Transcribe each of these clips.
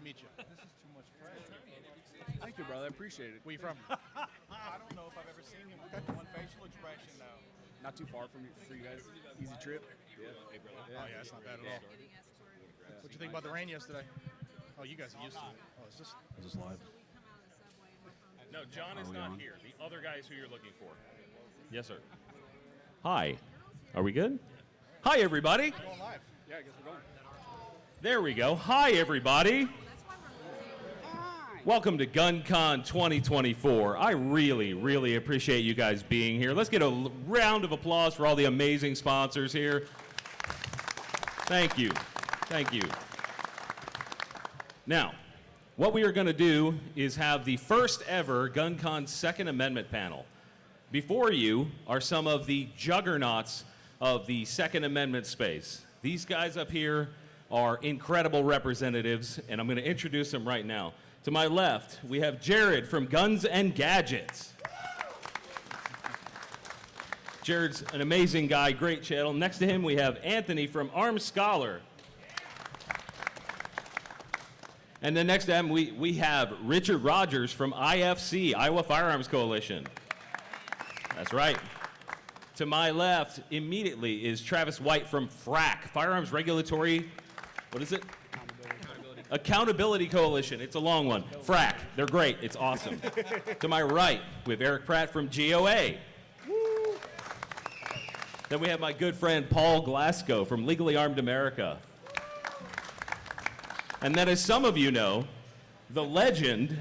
meet you. This is too much credit. Thank you, brother. I appreciate it. Where you from? I don't know if I've ever seen him with one facial expression, though. Not too far from you, for you guys. Easy trip. Yeah. Hey, brother. Oh, yeah, it's not bad at all. What'd you think about the rain yesterday? Oh, you guys are used to it. Oh, is this live? No, John is not here. The other guy is who you're looking for. Yes, sir. Hi. Are we good? Hi, everybody. We're going live. Yeah, I guess we're going. There we go. Hi, everybody. Welcome to GunCon 2024. I really, really appreciate you guys being here. Let's get a round of applause for all the amazing sponsors here. Thank you. Thank you. Now, what we are going to do is have the first ever GunCon Second Amendment panel. Before you are some of the juggernauts of the Second Amendment space. These guys up here are incredible representatives, and I'm going to introduce them right now. To my left, we have Jared from GunsandGadgets. Jared's an amazing guy, great channel. Next to him, we have Anthony from Armed Scholar. And then next to him, we have Richard Rogers from IFC, Iowa Firearms Coalition. That's right. To my left, immediately, is Travis White from FRAC, Firearms Regulatory, what is it? Accountability Coalition. It's a long one. FRAC. They're great. It's awesome. To my right, we have Eric Pratt from GOA. Woo. Then we have my good friend Paul Glasgow from Legally Armed America. And then, as some of you know, the legend,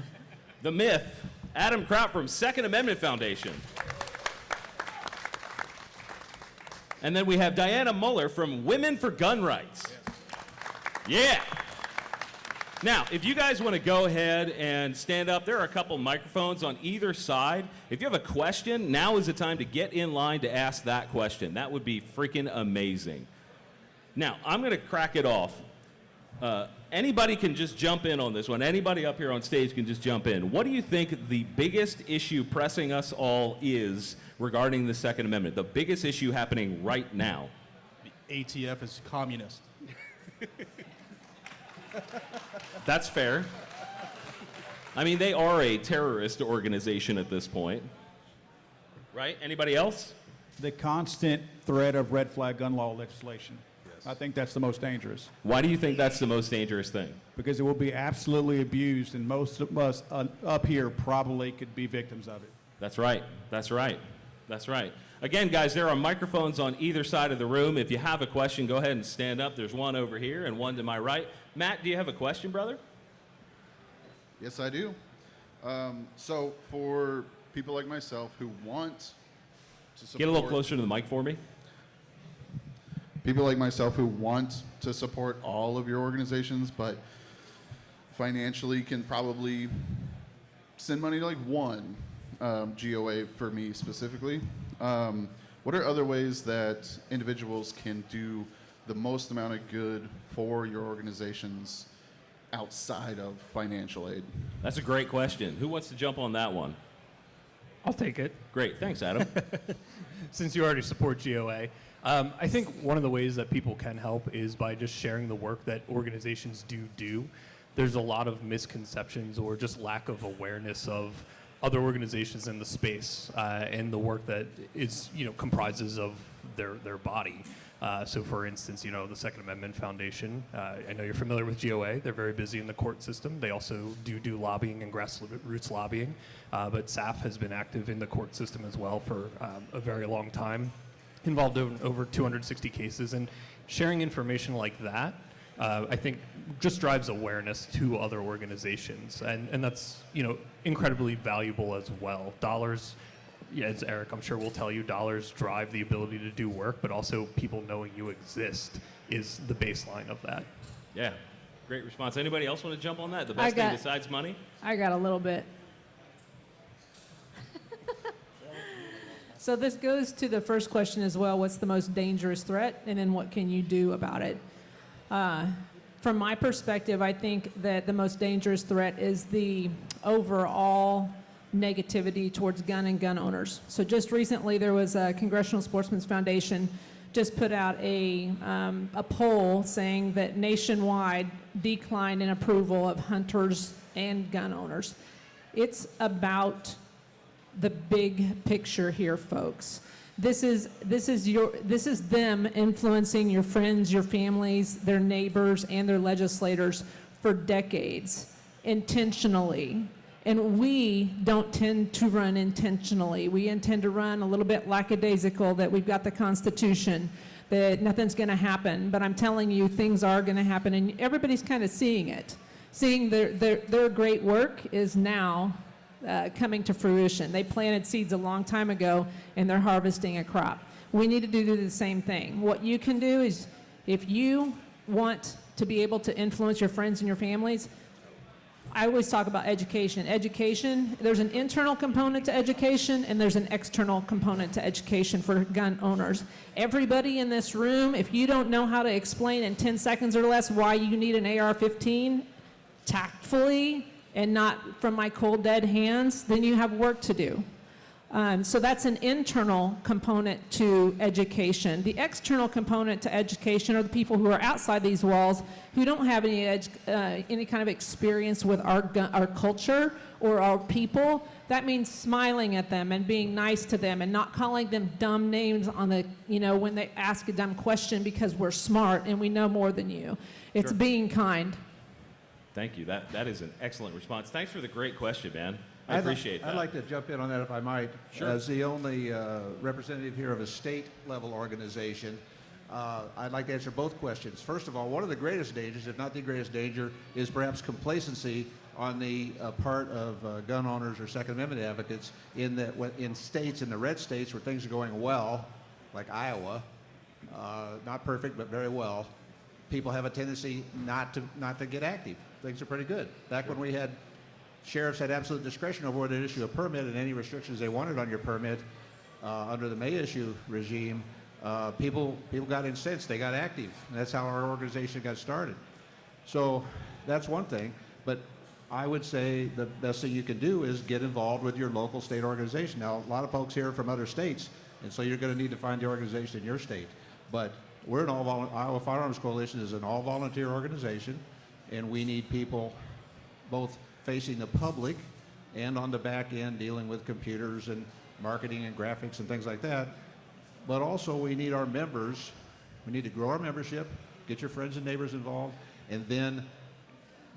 the myth, Adam Kraut from Second Amendment Foundation. And then we have Diana Muller from Women for Gun Rights. Yeah. Now, if you guys want to go ahead and stand up, there are a couple microphones on either side. If you have a question, now is the time to get in line to ask that question. That would be freaking amazing. Now, I'm going to crack it off. Anybody can just jump in on this one. Anybody up here on stage can just jump in. What do you think the biggest issue pressing us all is regarding the Second Amendment? The biggest issue happening right now? The ATF is communist. That's fair. I mean, they are a terrorist organization at this point. Right? Anybody else? The constant threat of red flag gun law legislation. Yes. I think that's the most dangerous. Why do you think that's the most dangerous thing? Because it will be absolutely abused, and most of us up here probably could be victims of it. That's right. That's right. That's right. Again, guys, there are microphones on either side of the room. If you have a question, go ahead and stand up. There's one over here and one to my right. Matt, do you have a question, brother? Yes, I do. So for people like myself who want to support... Get a little closer to the mic for me. People like myself who want to support all of your organizations, but financially can probably send money to like one GOA for me specifically. What are other ways that individuals can do the most amount of good for your organizations outside of financial aid? That's a great question. Who wants to jump on that one? I'll take it. Great. Thanks, Adam. Since you already support GOA, I think one of the ways that people can help is by just sharing the work that organizations do. There's a lot of misconceptions or just lack of awareness of other organizations in the space and the work that is, comprises of their body. So for instance, the Second Amendment Foundation, I know you're familiar with GOA. They're very busy in the court system. They also do lobbying and grassroots lobbying. But SAF has been active in the court system as well for a very long time, involved in over 260 cases. And sharing information like that, I think, just drives awareness to other organizations. And that's, incredibly valuable as well. Dollars, as Eric, I'm sure will tell you, dollars drive the ability to do work, but also people knowing you exist is the baseline of that. Yeah, great response. Anybody else want to jump on that? The best thing besides money? I got a little bit. So this goes to the first question as well. What's the most dangerous threat? And then what can you do about it? From my perspective, I think that the most dangerous threat is the overall negativity towards gun and gun owners. So just recently there was a Congressional Sportsmen's Foundation just put out a poll saying that nationwide decline in approval of hunters and gun owners. It's about the big picture here, folks. This is them influencing your friends, your families, their neighbors, and their legislators for decades, intentionally. And we don't tend to run intentionally. We intend to run a little bit lackadaisical, that we've got the Constitution, that nothing's going to happen. But I'm telling you, things are going to happen, and everybody's kind of seeing it. Seeing their great work is now coming to fruition. They planted seeds a long time ago, and they're harvesting a crop. We need to do the same thing. What you can do is, if you want to be able to influence your friends and your families, I always talk about education. Education, there's an internal component to education, and there's an external component to education for gun owners. Everybody in this room, if you don't know how to explain in 10 seconds or less why you need an AR-15 tactfully and not from my cold dead hands, then you have work to do. So that's an internal component to education. The external component to education are the people who are outside these walls, who don't have any kind of experience with our culture or our people. That means smiling at them and being nice to them and not calling them dumb names on the, when they ask a dumb question, because we're smart and we know more than you. It's being kind. Thank you. That is an excellent response. Thanks for the great question, man. I appreciate that. I'd like to jump in on that if I might. Sure. As the only representative here of a state-level organization, I'd like to answer both questions. First of all, one of the greatest dangers, if not the greatest danger, is perhaps complacency on the part of gun owners or Second Amendment advocates in states, in the red states where things are going well, like Iowa, not perfect, but very well. People have a tendency not to get active. Things are pretty good. Back when we had sheriffs had absolute discretion over whether to issue a permit and any restrictions they wanted on your permit under the may issue regime, people got incensed. They got active. And that's how our organization got started. So that's one thing. But I would say the best thing you can do is get involved with your local state organization. Now, a lot of folks here are from other states, and so you're going to need to find the organization in your state. But we're an Iowa Firearms Coalition is an all-volunteer organization, and we need people both facing the public and on the back end dealing with computers and marketing and graphics and things like that. But also we need our members. We need to grow our membership, get your friends and neighbors involved, and then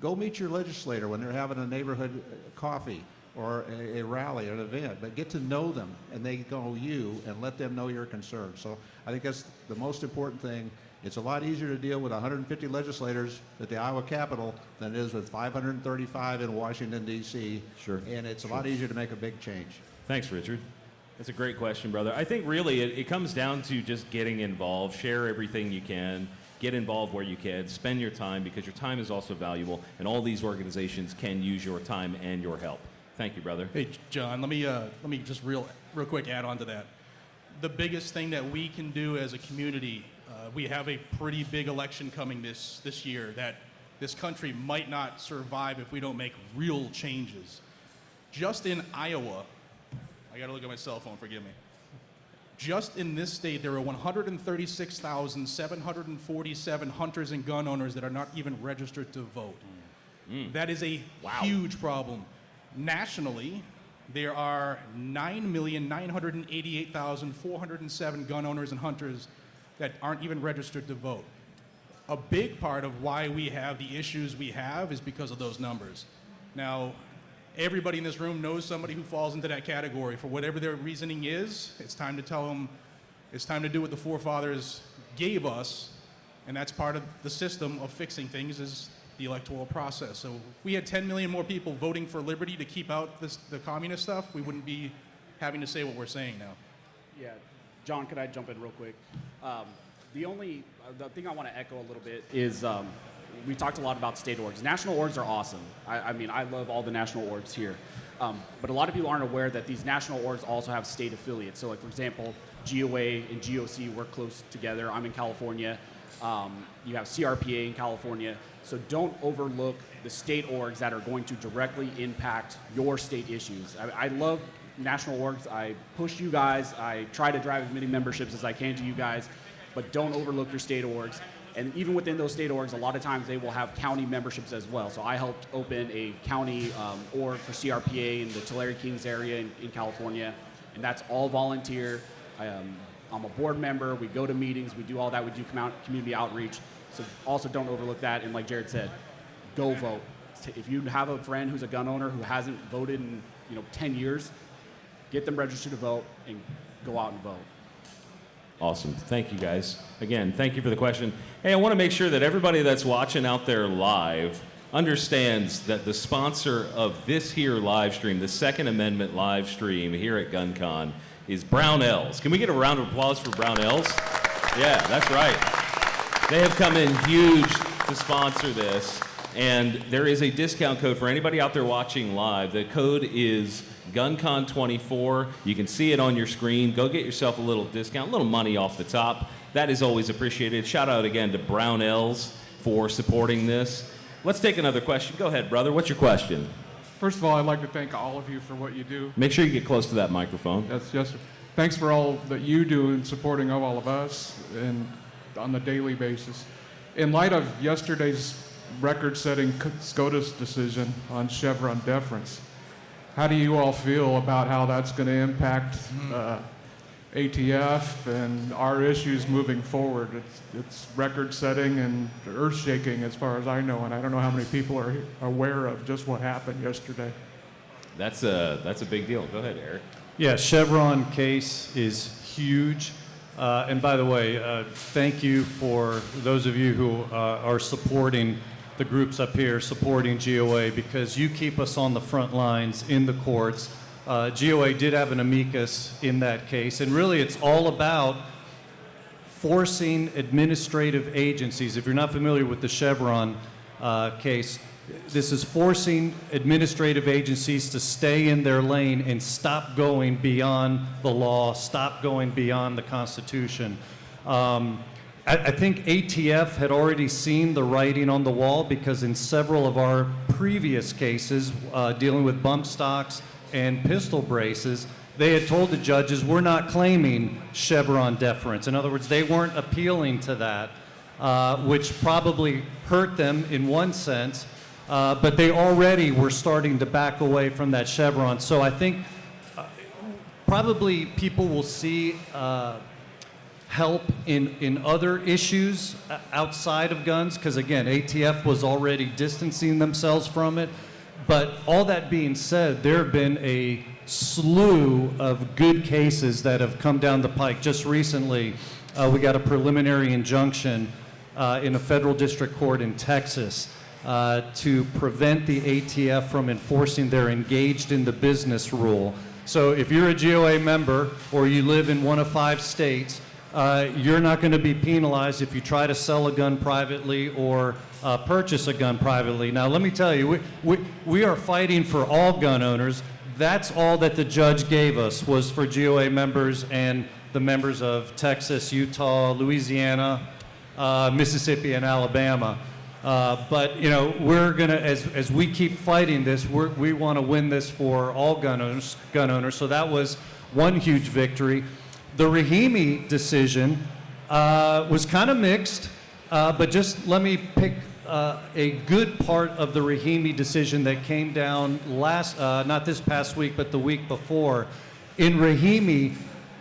go meet your legislator when they're having a neighborhood coffee or a rally or an event, but get to know them and they know you and let them know your concerns. So I think that's the most important thing. It's a lot easier to deal with 150 legislators at the Iowa Capitol than it is with 535 in Washington, D.C. Sure. And it's a lot easier to make a big change. Thanks, Richard. That's a great question, brother. I think really it comes down to just getting involved. Share everything you can. Get involved where you can. Spend your time, because your time is also valuable, and all these organizations can use your time and your help. Thank you, brother. Hey, John, let me just real quick add on to that. The biggest thing that we can do as a community, we have a pretty big election coming this year that this country might not survive if we don't make real changes. Just in Iowa, I got to look at my cell phone, forgive me. Just in this state, there are 136,747 hunters and gun owners that are not even registered to vote. That is a huge problem. Nationally, there are 9,988,407 gun owners and hunters that aren't even registered to vote. A big part of why we have the issues we have is because of those numbers. Now, everybody in this room knows somebody who falls into that category. For whatever their reasoning is, it's time to tell them it's time to do what the forefathers gave us, and that's part of the system of fixing things is the electoral process. So if we had 10 million more people voting for liberty to keep out the communist stuff, we wouldn't be having to say what we're saying now. Yeah, John, could I jump in real quick? The thing I want to echo a little bit is we talked a lot about state orgs. National orgs are awesome. I mean, I love all the national orgs here. But a lot of people aren't aware that these national orgs also have state affiliates. So, like, for example, GOA and GOC work close together. I'm in California. You have CRPA in California. So don't overlook the state orgs that are going to directly impact your state issues. I love national orgs. I push you guys. I try to drive as many memberships as I can to you guys. but don't overlook your state orgs. And even within those state orgs, a lot of times they will have county memberships as well. So I helped open a county org for CRPA in the Tulare Kings area in California, and that's all volunteer. I'm a board member. We go to meetings. We do all that. We do community outreach. So also don't overlook that. And like Jared said, go vote. If you have a friend who's a gun owner who hasn't voted in 10 years, get them registered to vote and go out and vote. Awesome. Thank you, guys. Again, thank you for the question. Hey, I want to make sure that everybody that's watching out there live understands that the sponsor of this here live stream, the Second Amendment live stream here at GunCon, is Brownells. Can we get a round of applause for Brownells? Yeah, that's right. They have come in huge to sponsor this, and there is a discount code for anybody out there watching live. The code is GunCon24. You can see it on your screen. Go get yourself a little discount, a little money off the top. That is always appreciated. Shout out again to Brownells for supporting this. Let's take another question. Go ahead, brother. What's your question? First of all, I'd like to thank all of you for what you do. Make sure you get close to that microphone. Yes, sir. Thanks for all that you do in supporting all of us and on a daily basis. In light of yesterday's record-setting SCOTUS decision on Chevron deference, how do you all feel about how that's going to impact ATF and our issues moving forward? It's record-setting and earth-shaking as far as I know, and I don't know how many people are aware of just what happened yesterday. That's a big deal. Go ahead, Eric. Yeah, Chevron case is huge. And by the way, thank you for those of you who are supporting the groups up here, supporting GOA, because you keep us on the front lines in the courts. GOA did have an amicus in that case, and really it's all about forcing administrative agencies. If you're not familiar with the Chevron case, this is forcing administrative agencies to stay in their lane and stop going beyond the law, stop going beyond the Constitution. I think ATF had already seen the writing on the wall, because in several of our previous cases dealing with bump stocks and pistol braces, they had told the judges, we're not claiming Chevron deference. In other words, they weren't appealing to that, which probably hurt them in one sense, but they already were starting to back away from that Chevron. So I think probably people will see help in other issues outside of guns, because again, ATF was already distancing themselves from it. But all that being said, there have been a slew of good cases that have come down the pike. Just recently, we got a preliminary injunction in a federal district court in Texas to prevent the ATF from enforcing their engaged in the business rule. So if you're a GOA member or you live in one of 5 states, you're not going to be penalized if you try to sell a gun privately or purchase a gun privately. Now, let me tell you, we are fighting for all gun owners. That's all that the judge gave us, was for GOA members and the members of Texas, Utah, Louisiana, Mississippi, and Alabama. But, we're going to, as we keep fighting this, we want to win this for all gun owners. So that was one huge victory. The Rahimi decision was kind of mixed, but just let me pick a good part of the Rahimi decision that came down not this past week, but the week before. In Rahimi,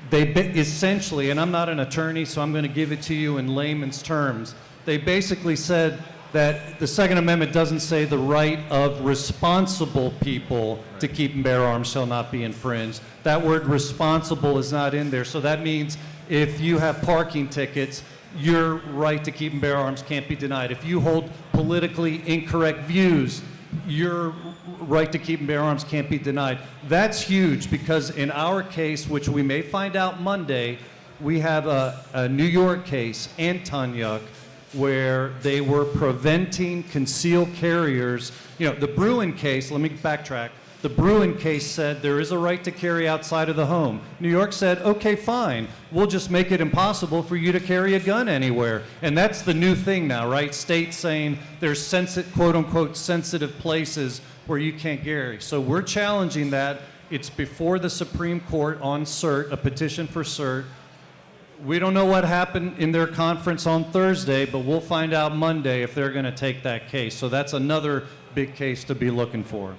they essentially, and I'm not an attorney, so I'm going to give it to you in layman's terms, they basically said that the Second Amendment doesn't say the right of responsible people to keep and bear arms shall not be infringed. That word responsible is not in there. So that means if you have parking tickets, your right to keep and bear arms can't be denied. If you hold politically incorrect views, your right to keep and bear arms can't be denied. That's huge, because in our case, which we may find out Monday, we have a New York case, Antonyuk, where they were preventing concealed carriers. The Bruin case, let me backtrack. The Bruin case said there is a right to carry outside of the home. New York said, okay, fine. We'll just make it impossible for you to carry a gun anywhere. And that's the new thing now, right? States saying there's quote unquote sensitive places where you can't carry. So we're challenging that. It's before the Supreme Court on cert, a petition for cert. We don't know what happened in their conference on Thursday, but we'll find out Monday if they're going to take that case. So that's another big case to be looking for.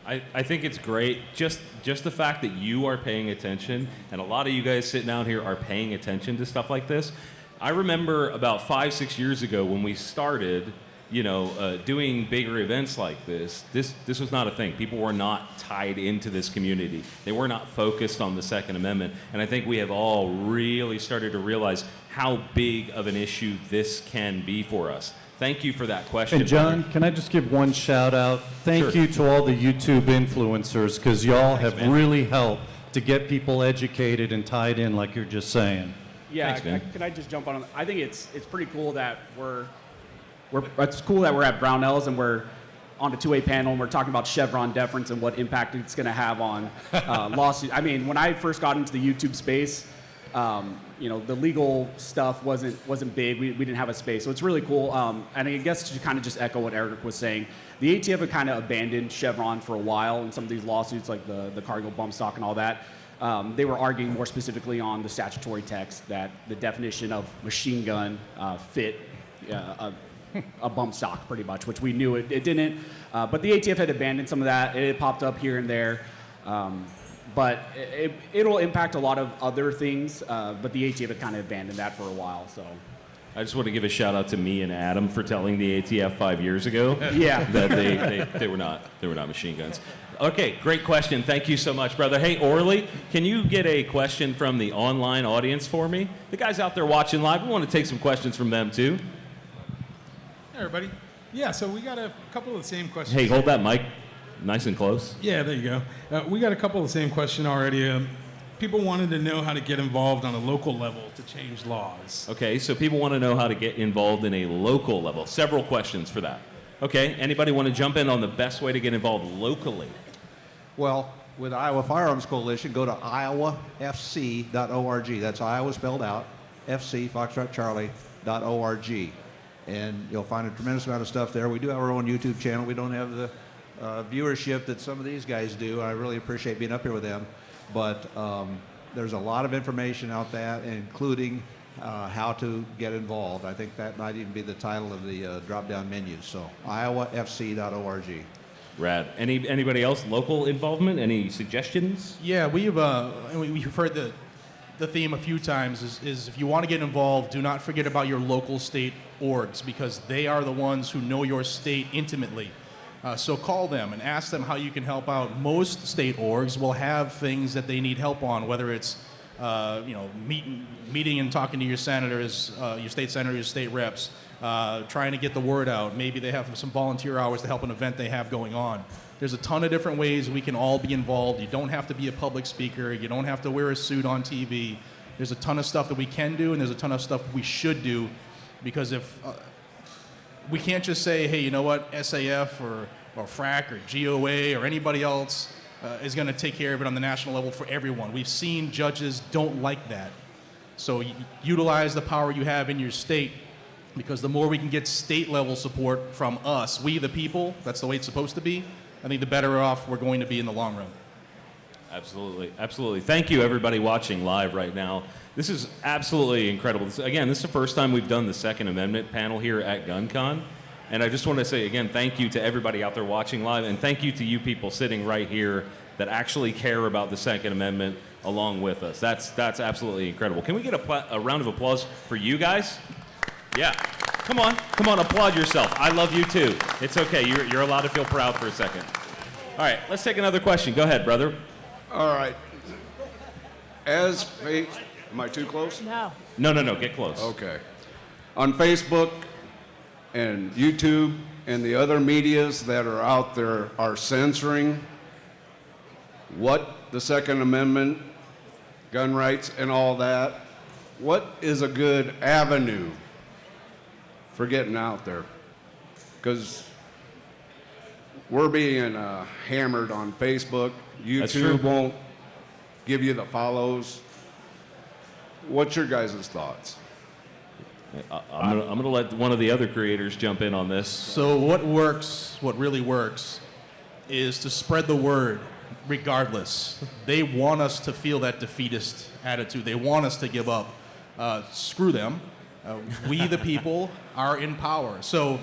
I think it's great. Just the fact that you are paying attention, and a lot of you guys sitting down here are paying attention to stuff like this. I remember about 5-6 years ago when we started, doing bigger events like this. This was not a thing. People were not tied into this community. They were not focused on the Second Amendment. And I think we have all really started to realize how big of an issue this can be for us. Thank you for that question. And John, can I just give one shout out? Thank Sure. you to all the YouTube influencers, because y'all Thanks, have man. really helped to get people educated and tied in like you're just saying. Yeah, Thanks, man. can I just jump on? I think it's pretty cool that it's cool that we're at Brownells and we're on a two-way panel and we're talking about Chevron deference and what impact it's going to have on lawsuits. I mean, when I first got into the YouTube space, the legal stuff wasn't big. We didn't have a space, so it's really cool. And I guess to kind of just echo what Eric was saying, the ATF had kind of abandoned Chevron for a while in some of these lawsuits, like the cargo bump stock and all that. They were arguing more specifically on the statutory text that the definition of machine gun fit a bump stock pretty much, which we knew it didn't. But the ATF had abandoned some of that. It popped up here and there. But it'll impact a lot of other things, but the ATF had kind of abandoned that for a while. So I just want to give a shout out to me and Adam for telling the ATF 5 years ago Yeah. that they were not machine guns. Okay, great question. Thank you so much, brother. Hey, Orly, can you get a question from the online audience for me? The guys out there watching live, we want to take some questions from them too. Hey, everybody. Yeah, so we got a couple of the same questions. Hey, hold that mic nice and close. Yeah, there you go. We got a couple of the same question already. People wanted to know how to get involved on a local level to change laws. Okay, so people want to know how to get involved in a local level. Several questions for that. Okay, anybody want to jump in on the best way to get involved locally? Well, with Iowa Firearms Coalition, go to iowafc.org. That's Iowa spelled out, FC, Foxtrot Charlie.org. And you'll find a tremendous amount of stuff there. We do have our own YouTube channel. We don't have the viewership that some of these guys do. I really appreciate being up here with them. But there's a lot of information out there, including how to get involved. I think that might even be the title of the drop-down menu. So iowafc.org. Rad. Anybody else local involvement? Any suggestions? Yeah, we've heard the theme a few times is if you want to get involved, do not forget about your local state orgs, because they are the ones who know your state intimately. So call them and ask them how you can help out. Most state orgs will have things that they need help on, whether it's meeting and talking to your senators, your state senators, your state reps, trying to get the word out. Maybe they have some volunteer hours to help an event they have going on. There's a ton of different ways we can all be involved. You don't have to be a public speaker. You don't have to wear a suit on TV. There's a ton of stuff that we can do, and there's a ton of stuff we should do, because if we can't just say, hey, you know what, SAF or FRAC or GOA or anybody else is going to take care of it on the national level for everyone. We've seen judges don't like that. So utilize the power you have in your state, because the more we can get state level support from us, we the people, that's the way it's supposed to be, I think the better off we're going to be in the long run. Absolutely, absolutely. Thank you, everybody watching live right now. This is absolutely incredible. This is the first time we've done the Second Amendment panel here at GunCon. And I just want to say again, thank you to everybody out there watching live, and thank you to you people sitting right here that actually care about the Second Amendment along with us. That's absolutely incredible. Can we get a round of applause for you guys? Yeah. Come on, applaud yourself. I love you too. It's okay. You're allowed to feel proud for a second. All right, let's take another question. Go ahead, brother. All right. Am I too close? No. No, get close. Okay. On Facebook and YouTube and the other medias that are out there are censoring what the Second Amendment, gun rights and all that. What is a good avenue for getting out there? Because we're being hammered on Facebook. YouTube won't give you the follows. What's your guys' thoughts? I'm going to let one of the other creators jump in on this. So what really works, is to spread the word regardless. They want us to feel that defeatist attitude. They want us to give up. screw them. We, the people, are in power. So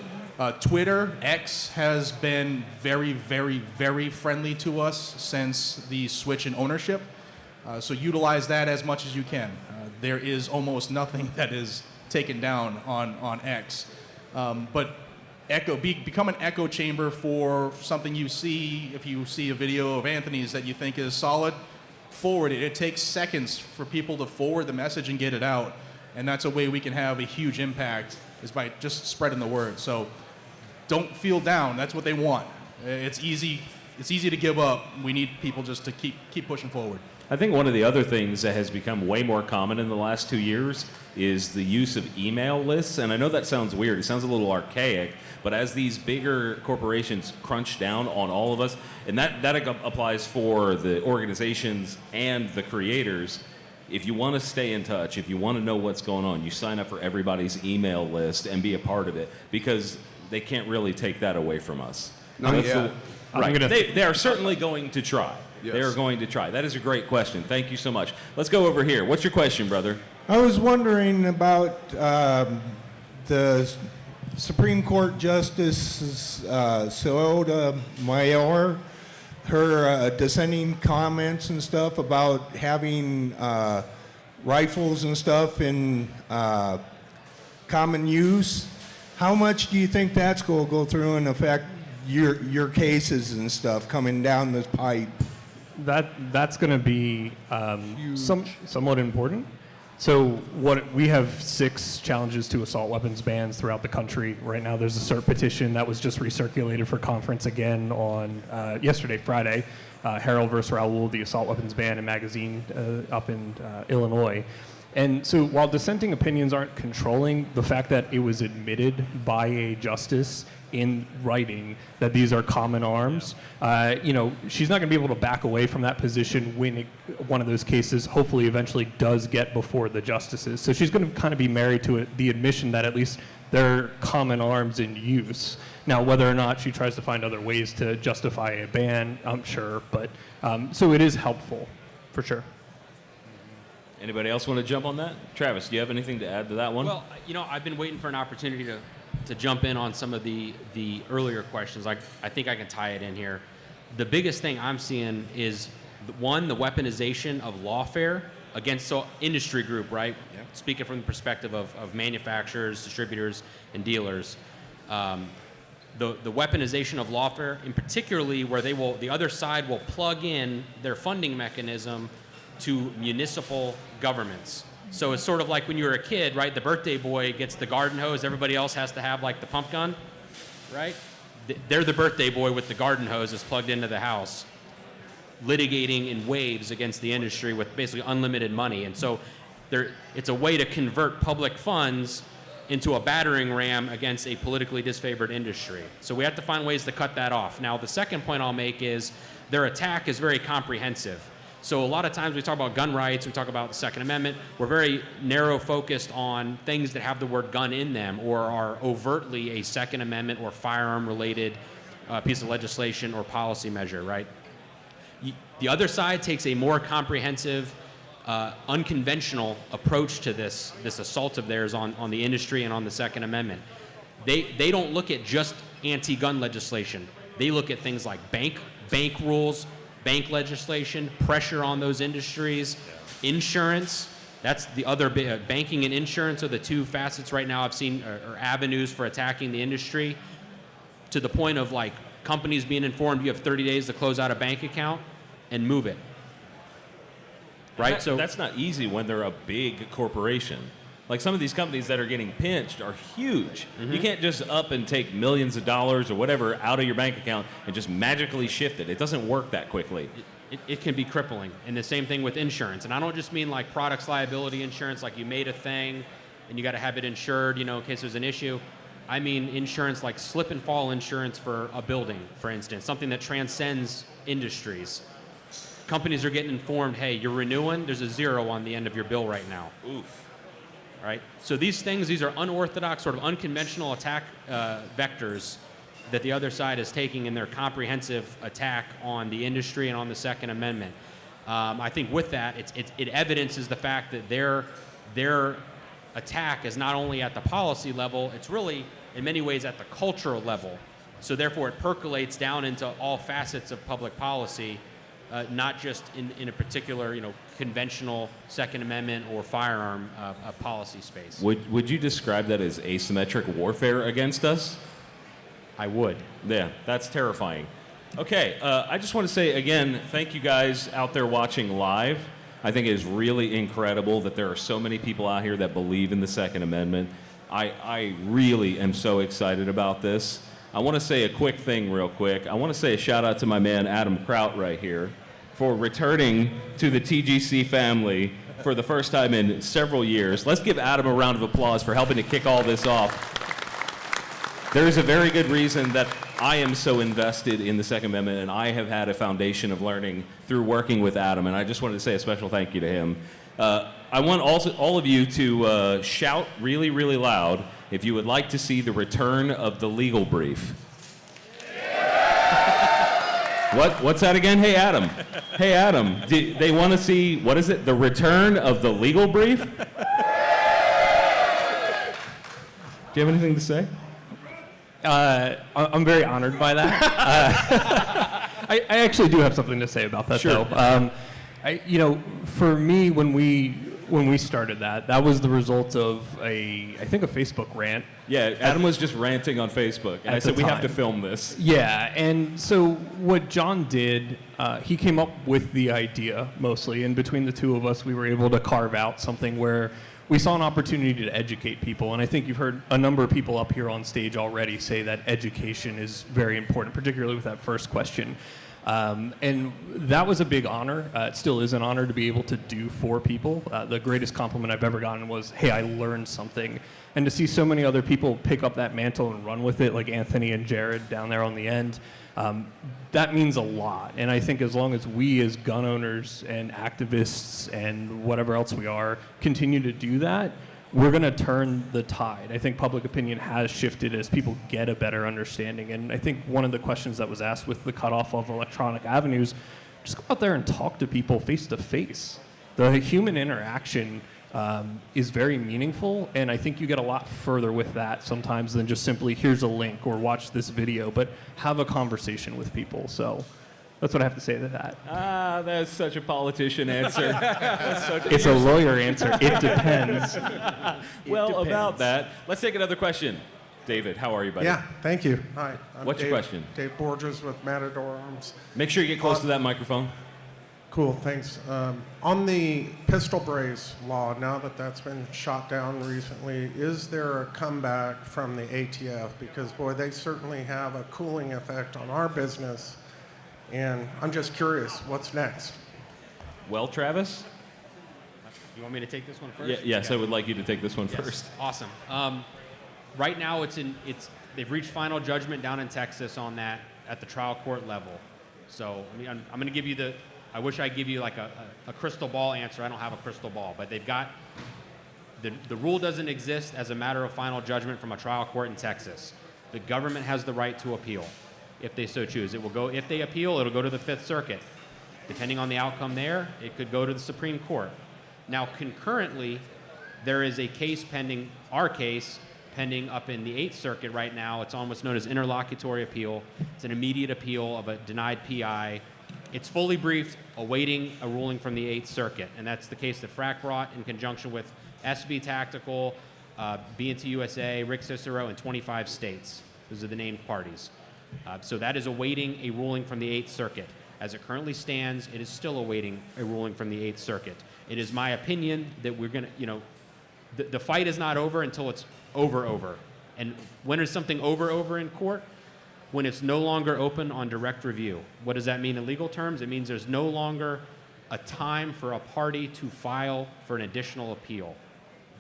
Twitter, X, has been very, very, very friendly to us since the switch in ownership. So utilize that as much as you can. There is almost nothing that is taken down on X. But become an echo chamber for something you see. If you see a video of Anthony's that you think is solid, forward it. It takes seconds for people to forward the message and get it out. And that's a way we can have a huge impact, is by just spreading the word. So don't feel down. That's what they want. It's easy to give up. We need people just to keep pushing forward. I think one of the other things that has become way more common in the last 2 years is the use of email lists. And I know that sounds weird. It sounds a little archaic. But as these bigger corporations crunch down on all of us, and that applies for the organizations and the creators, if you want to stay in touch, if you want to know what's going on, you sign up for everybody's email list and be a part of it, because they can't really take that away from us. Not yet. Right. They are certainly going to try. Yes. They are going to try. That is a great question. Thank you so much. Let's go over here. What's your question, brother? I was wondering about the Supreme Court Justice Sotomayor, her dissenting comments and stuff about having rifles and stuff in common use. How much do you think that's going to go through and affect your cases and stuff coming down this pipe? That's going to be somewhat important. So we have 6 challenges to assault weapons bans throughout the country. Right now there's a cert petition that was just recirculated for conference again on yesterday, Friday. Harrell versus Raoul, the assault weapons ban and magazine up in Illinois. And so while dissenting opinions aren't controlling, the fact that it was admitted by a justice in writing that these are common arms, she's not going to be able to back away from that position when one of those cases hopefully eventually does get before the justices. So she's going to kind of be married to the admission that at least they're common arms in use. Now, whether or not she tries to find other ways to justify a ban, I'm sure, but so it is helpful, for sure. Anybody else want to jump on that? Travis, do you have anything to add to that one? Well, I've been waiting for an opportunity to jump in on some of the earlier questions. I think I can tie it in here. The biggest thing I'm seeing is, one, the weaponization of lawfare against industry group, right? Yep. Speaking from the perspective of manufacturers, distributors, and dealers. The weaponization of lawfare, and particularly where the other side will plug in their funding mechanism to municipal governments. So it's sort of like when you were a kid, right? The birthday boy gets the garden hose. Everybody else has to have like the pump gun, right? They're the birthday boy with the garden hose that's plugged into the house, litigating in waves against the industry with basically unlimited money. And so it's a way to convert public funds into a battering ram against a politically disfavored industry. So we have to find ways to cut that off. Now, the second point I'll make is their attack is very comprehensive. So a lot of times we talk about gun rights, we talk about the Second Amendment, we're very narrow focused on things that have the word gun in them or are overtly a Second Amendment or firearm related piece of legislation or policy measure, right? The other side takes a more comprehensive, unconventional approach to this assault of theirs on the industry and on the Second Amendment. They don't look at just anti-gun legislation. They look at things like bank rules, bank legislation, pressure on those industries, insurance. That's the other bit. Banking and insurance are the 2 facets right now I've seen or avenues for attacking the industry, to the point of like companies being informed you have 30 days to close out a bank account and move it. Right? So that's not easy when they're a big corporation. Like some of these companies that are getting pinched are huge. Mm-hmm. You can't just up and take millions of dollars or whatever out of your bank account and just magically shift it. It doesn't work that quickly. It can be crippling. And the same thing with insurance. And I don't just mean like products liability insurance, like you made a thing and you got to have it insured, in case there's an issue. I mean insurance like slip and fall insurance for a building, for instance, something that transcends industries. Companies are getting informed, hey, you're renewing, there's a 0 on the end of your bill right now. Oof. Right? So these are unorthodox, sort of unconventional attack vectors that the other side is taking in their comprehensive attack on the industry and on the Second Amendment. I think with that, it evidences the fact that their their attack is not only at the policy level, it's really in many ways at the cultural level. So therefore it percolates down into all facets of public policy, not just in a particular, conventional Second Amendment or firearm policy space. Would you describe that as asymmetric warfare against us? I would. Yeah, that's terrifying. Okay, I just want to say again, thank you guys out there watching live. I think it is really incredible that there are so many people out here that believe in the Second Amendment. I really am so excited about this. I want to say a quick thing real quick. I want to say a shout out to my man Adam Kraut right here for returning to the TGC family for the first time in several years. Let's give Adam a round of applause for helping to kick all this off. There is a very good reason that I am so invested in the Second Amendment, and I have had a foundation of learning through working with Adam, and I just wanted to say a special thank you to him. I want all of you to shout really, really loud if you would like to see the return of the legal brief. What's that again? Hey, Adam. Hey, Adam. They want to see, what is it? The return of the legal brief? Do you have anything to say? I'm very honored by that. I actually do have something to say about that, Sure. though. For me, when we started that was the result of I think a Facebook rant. Yeah, Adam was just ranting on Facebook, and I said, we have to film this. Yeah, and so what John did, he came up with the idea mostly, and between the two of us, we were able to carve out something where we saw an opportunity to educate people, and I think you've heard a number of people up here on stage already say that education is very important, particularly with that first question. And that was a big honor. It still is an honor to be able to do for people. The greatest compliment I've ever gotten was, hey, I learned something. And to see so many other people pick up that mantle and run with it, like Anthony and Jared down there on the end, that means a lot. And I think as long as we as gun owners and activists and whatever else we are continue to do that, we're going to turn the tide. I think public opinion has shifted as people get a better understanding. And I think one of the questions that was asked with the cutoff of electronic avenues, just go out there and talk to people face to face. The human interaction is very meaningful, and I think you get a lot further with that sometimes than just simply, here's a link or watch this video, but have a conversation with people. So that's what I have to say to that. That's such a politician answer. It's a lawyer answer. It depends. About that, let's take another question. David, how are you, buddy? Yeah, thank you. Hi. What's your question? Dave Borges with Matador Arms. Make sure you get close to that microphone. Cool, thanks. On the pistol brace law, now that that's been shot down recently, is there a comeback from the ATF? Because, boy, they certainly have a cooling effect on our business. And I'm just curious, what's next? Well, Travis? You want me to take this one first? Yes, I would like you to take this one Yes. first. Awesome. Right now, they've reached final judgment down in Texas on that at the trial court level. So I'm going to give you I wish I'd give you like a crystal ball answer. I don't have a crystal ball, but they've got, the rule doesn't exist as a matter of final judgment from a trial court in Texas. The government has the right to appeal if they so choose. If they appeal, it'll go to the Fifth Circuit. Depending on the outcome there, it could go to the Supreme Court. Now, concurrently, there is a case pending, our case, pending up in the Eighth Circuit right now. It's on what's known as interlocutory appeal. It's an immediate appeal of a denied PI. It's fully briefed, awaiting a ruling from the Eighth Circuit, and that's the case that Frack brought in conjunction with SB Tactical, B&T USA, Rick Cicero, and 25 states. Those are the named parties. So that is awaiting a ruling from the Eighth Circuit. As it currently stands, it is still awaiting a ruling from the Eighth Circuit. It is my opinion that we're going to, the fight is not over until it's over. And when is something over in court? When it's no longer open on direct review. What does that mean in legal terms? It means there's no longer a time for a party to file for an additional appeal.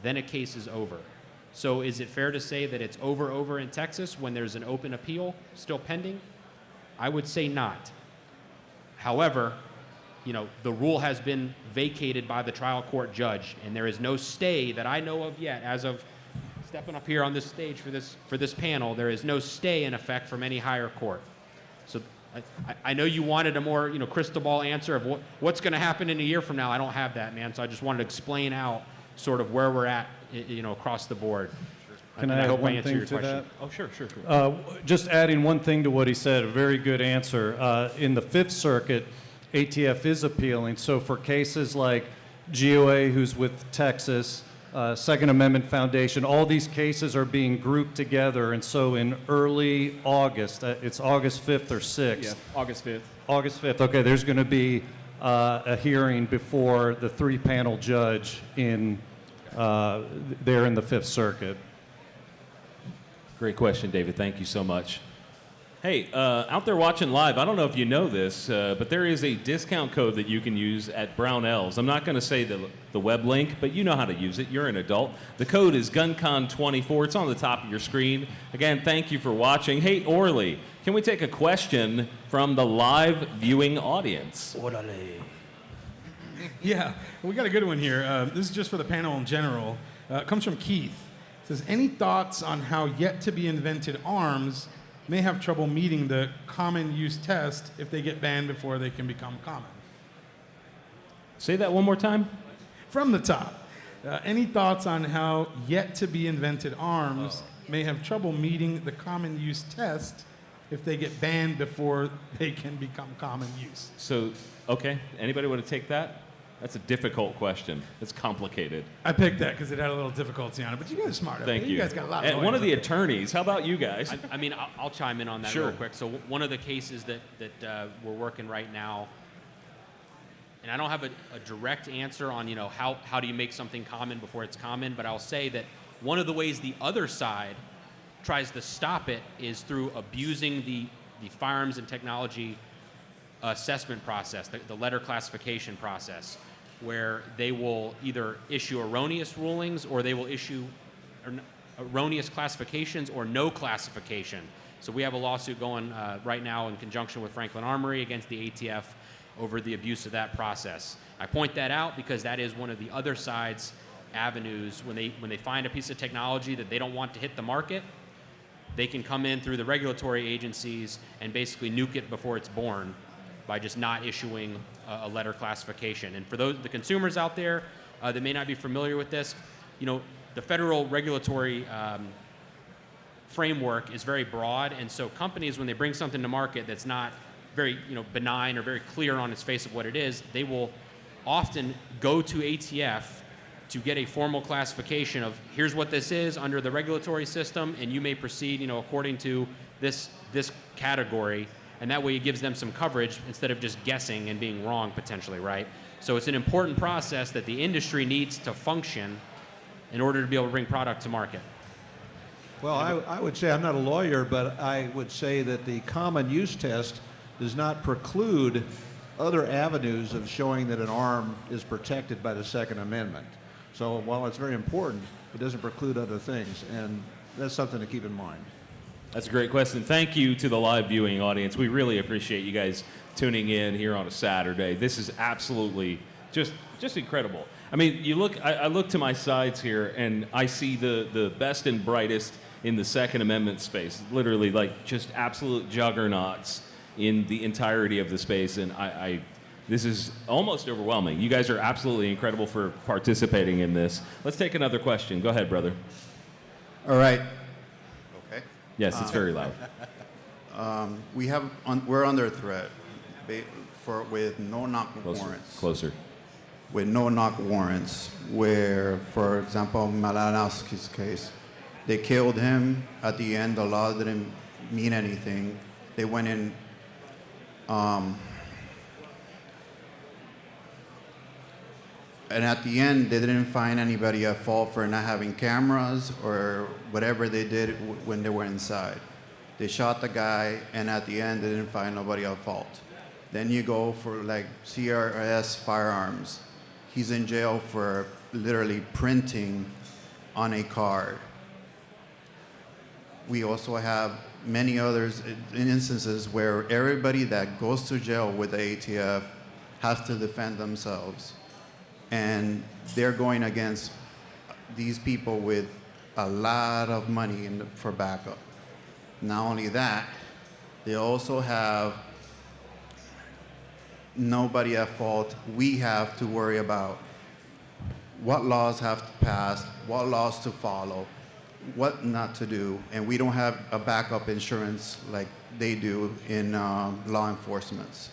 Then a case is over. So is it fair to say that it's over in Texas when there's an open appeal still pending? I would say not. However, the rule has been vacated by the trial court judge, and there is no stay that I know of yet. As of stepping up here on this stage for this panel, there is no stay in effect from any higher court. So I know you wanted a more crystal ball answer of what's going to happen in a year from now. I don't have that, man. So I just wanted to explain out sort of where we're at, across the board. Can And I add hope one answer thing your to question. that? Oh, sure. Just adding one thing to what he said, a very good answer. In the Fifth Circuit, ATF is appealing. So for cases like GOA, who's with Texas, Second Amendment Foundation, all these cases are being grouped together. And so in early August, it's August 5th or 6th. Yeah, August 5th. August 5th, okay, there's going to be a hearing before the three-panel judge there in the Fifth Circuit. Great question, David. Thank you so much. Hey, out there watching live, I don't know if you know this, but there is a discount code that you can use at Brownells. I'm not going to say the web link, but you know how to use it. You're an adult. The code is GunCon24. It's on the top of your screen. Again, thank you for watching. Hey, Orly, can we take a question from the live viewing audience? Yeah, we got a good one here. This is just for the panel in general. It comes from Keith. It says, any thoughts on how yet-to-be-invented arms may have trouble meeting the common use test if they get banned before they can become common? Say that one more time. From the top. Any thoughts on how yet-to-be-invented arms may have trouble meeting the common use test if they get banned before they can become common use? So, okay, anybody want to take that? That's a difficult question. It's complicated. I picked that because it had a little difficulty on it, but you guys are smart. Thank you. You guys got a lot of And one of the lawyers up there. attorneys, how about you guys? I mean, I'll chime in on that Sure. real quick. So one of the cases that we're working right now, and I don't have a direct answer on, how do you make something common before it's common, but I'll say that one of the ways the other side tries to stop it is through abusing the firearms and technology assessment process, the letter classification process, where they will either issue erroneous rulings or they will issue erroneous classifications or no classification. So we have a lawsuit going right now in conjunction with Franklin Armory against the ATF over the abuse of that process. I point that out because that is one of the other side's avenues. When they find a piece of technology that they don't want to hit the market, they can come in through the regulatory agencies and basically nuke it before it's born by just not issuing a letter classification. And for the consumers out there that may not be familiar with this, the federal regulatory framework is very broad, and so companies, when they bring something to market that's not very benign or very clear on its face of what it is, they will often go to ATF to get a formal classification of here's what this is under the regulatory system, and you may proceed according to this category. And that way it gives them some coverage instead of just guessing and being wrong potentially, right? So it's an important process that the industry needs to function in order to be able to bring product to market. Well, I would say, I'm not a lawyer, but I would say that the common use test does not preclude other avenues of showing that an arm is protected by the Second Amendment. So while it's very important, it doesn't preclude other things, and that's something to keep in mind. That's a great question. Thank you to the live viewing audience. We really appreciate you guys tuning in here on a Saturday. This is absolutely just incredible. I mean, I look to my sides here and I see the best and brightest in the Second Amendment space. Literally, like, just absolute juggernauts in the entirety of the space, and this is almost overwhelming. You guys are absolutely incredible for participating in this. Let's take another question. Go ahead, brother. All right. Okay. Yes, it's very loud. We're under threat with no-knock warrants. Closer. With no-knock warrants, where, for example, Malinowski's case, they killed him. At the end, the law didn't mean anything. They went in. And at the end, they didn't find anybody at fault for not having cameras or whatever they did when they were inside. They shot the guy, and at the end, they didn't find nobody at fault. Then you go for like CRS Firearms. He's in jail for literally printing on a card. We also have many others instances where everybody that goes to jail with the ATF has to defend themselves. And they're going against these people with a lot of money for backup. Not only that, they also have nobody at fault we have to worry about. what laws have to pass, what laws to follow, what not to do, and we don't have a backup insurance like they do in law enforcement.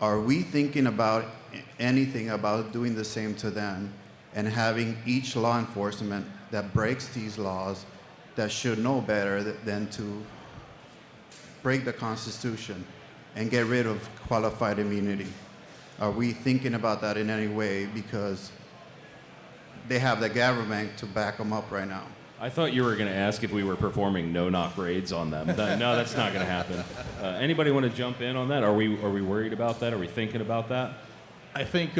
Are we thinking about anything about doing the same to them and having each law enforcement that breaks these laws that should know better than to break the Constitution and get rid of qualified immunity? Are we thinking about that in any way? Because they have the government to back them up right now. I thought you were going to ask if we were performing no-knock raids on them. No, that's not going to happen. Anybody want to jump in on that? Are we worried about that? Are we thinking about that? I think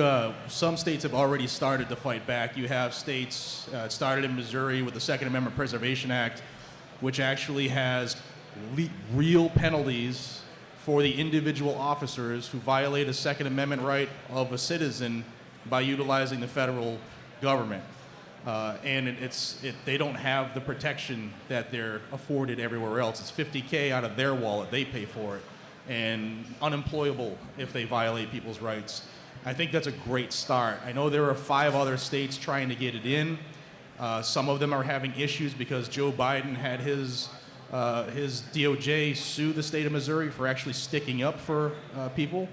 some states have already started to fight back. You have states, it started in Missouri with the Second Amendment Preservation Act, which actually has real penalties for the individual officers who violate a Second Amendment right of a citizen by utilizing the federal government. And they don't have the protection that they're afforded everywhere else. It's $50K out of their wallet, they pay for it, and unemployable if they violate people's rights. I think that's a great start. I know there are 5 other states trying to get it in. Some of them are having issues because Joe Biden had his DOJ sue the state of Missouri for actually sticking up for people.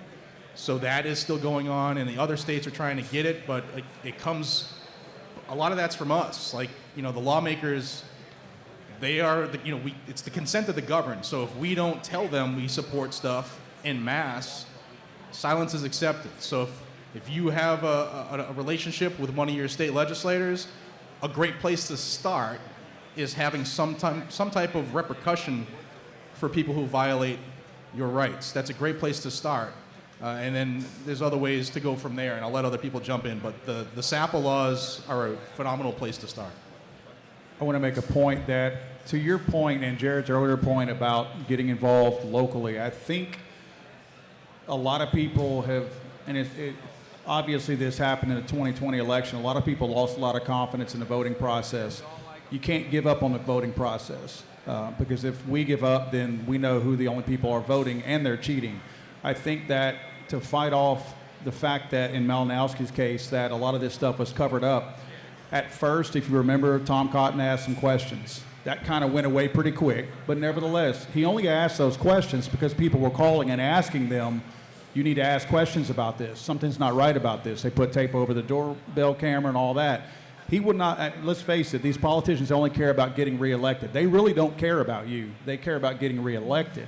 So that is still going on, and the other states are trying to get it, but a lot of that's from us. Like, the lawmakers, they are, it's the consent of the governed. So if we don't tell them we support stuff en masse, silence is accepted. So if you have a relationship with one of your state legislators, a great place to start is having some type of repercussion for people who violate your rights. That's a great place to start. And then there's other ways to go from there, and I'll let other people jump in, but the SAPA laws are a phenomenal place to start. I want to make a point that, to your point and Jared's earlier point about getting involved locally, I think a lot of people have, and obviously this happened in the 2020 election, a lot of people lost a lot of confidence in the voting process. You can't give up on the voting process, because if we give up, then we know who the only people are voting, and they're cheating. I think that to fight off the fact that in Malinowski's case that a lot of this stuff was covered up, at first, if you remember, Tom Cotton asked some questions. That kind of went away pretty quick, but nevertheless, he only asked those questions because people were calling and asking them, you need to ask questions about this. Something's not right about this. They put tape over the doorbell camera and all that. He would not, let's face it, these politicians only care about getting reelected. They really don't care about you. They care about getting reelected.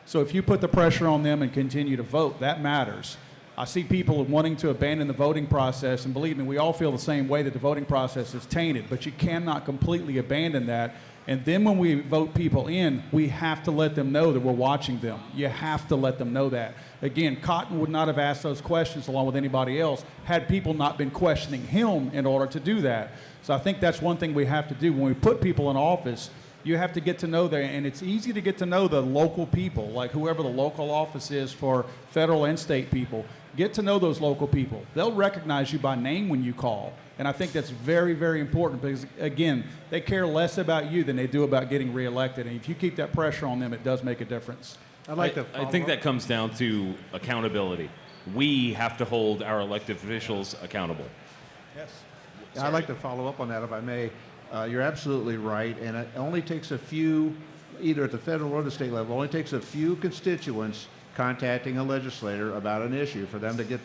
So if you put the pressure on them and continue to vote, that matters. I see people wanting to abandon the voting process, and believe me, we all feel the same way that the voting process is tainted, but you cannot completely abandon that. And then when we vote people in, we have to let them know that we're watching them. You have to let them know that. Again, Cotton would not have asked those questions along with anybody else had people not been questioning him in order to do that. So I think that's one thing we have to do. When we put people in office, you have to get to know them, and it's easy to get to know the local people, like whoever the local office is for federal and state people. Get to know those local people. They'll recognize you by name when you call. And I think that's very, very important because, again, they care less about you than they do about getting reelected. And if you keep that pressure on them, it does make a difference. I think that comes down to accountability. We have to hold our elected officials accountable. Yes. I'd like to follow up on that, if I may. You're absolutely right, and it only takes a few, either at the federal or the state level, it only takes a few constituents contacting a legislator about an issue for them to get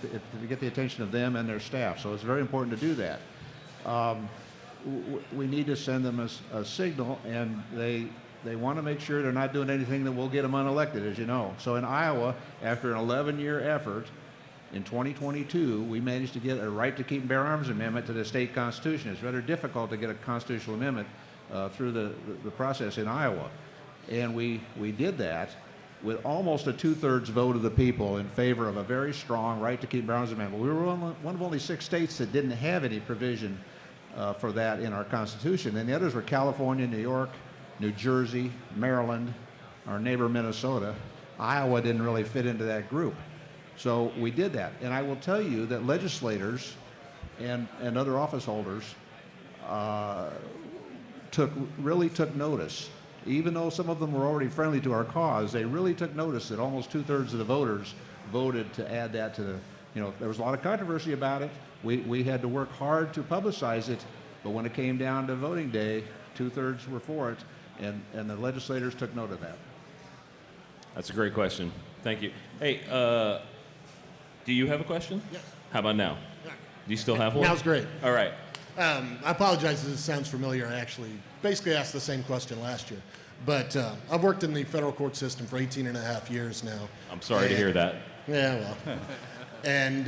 the attention of them and their staff. So it's very important to do that. We need to send them a signal, and they want to make sure they're not doing anything that will get them unelected, as you know. So in Iowa, after an 11-year effort, in 2022, we managed to get a right to keep and bear arms amendment to the state constitution. It's rather difficult to get a constitutional amendment through the process in Iowa. And we did that with almost a 2/3 vote of the people in favor of a very strong right to keep and bear arms amendment. We were one of only 6 states that didn't have any provision for that in our constitution. And the others were California, New York, New Jersey, Maryland, our neighbor Minnesota. Iowa didn't really fit into that group. So we did that. And I will tell you that legislators and other office holders really took notice. Even though some of them were already friendly to our cause, they really took notice that almost 2/3 of the voters voted to add that to You know, there was a lot of controversy about it. We had to work hard to publicize it, but when it came down to voting day, 2/3 were for it, and the legislators took note of that. That's a great question. Thank you. Hey, do you have a question? Yes. How about now? Yeah. Do you still have one? Now's great. All right. I apologize if this sounds familiar. I actually basically asked the same question last year. But I've worked in the federal court system for 18 and a half years now. I'm sorry to hear that. Yeah, well. And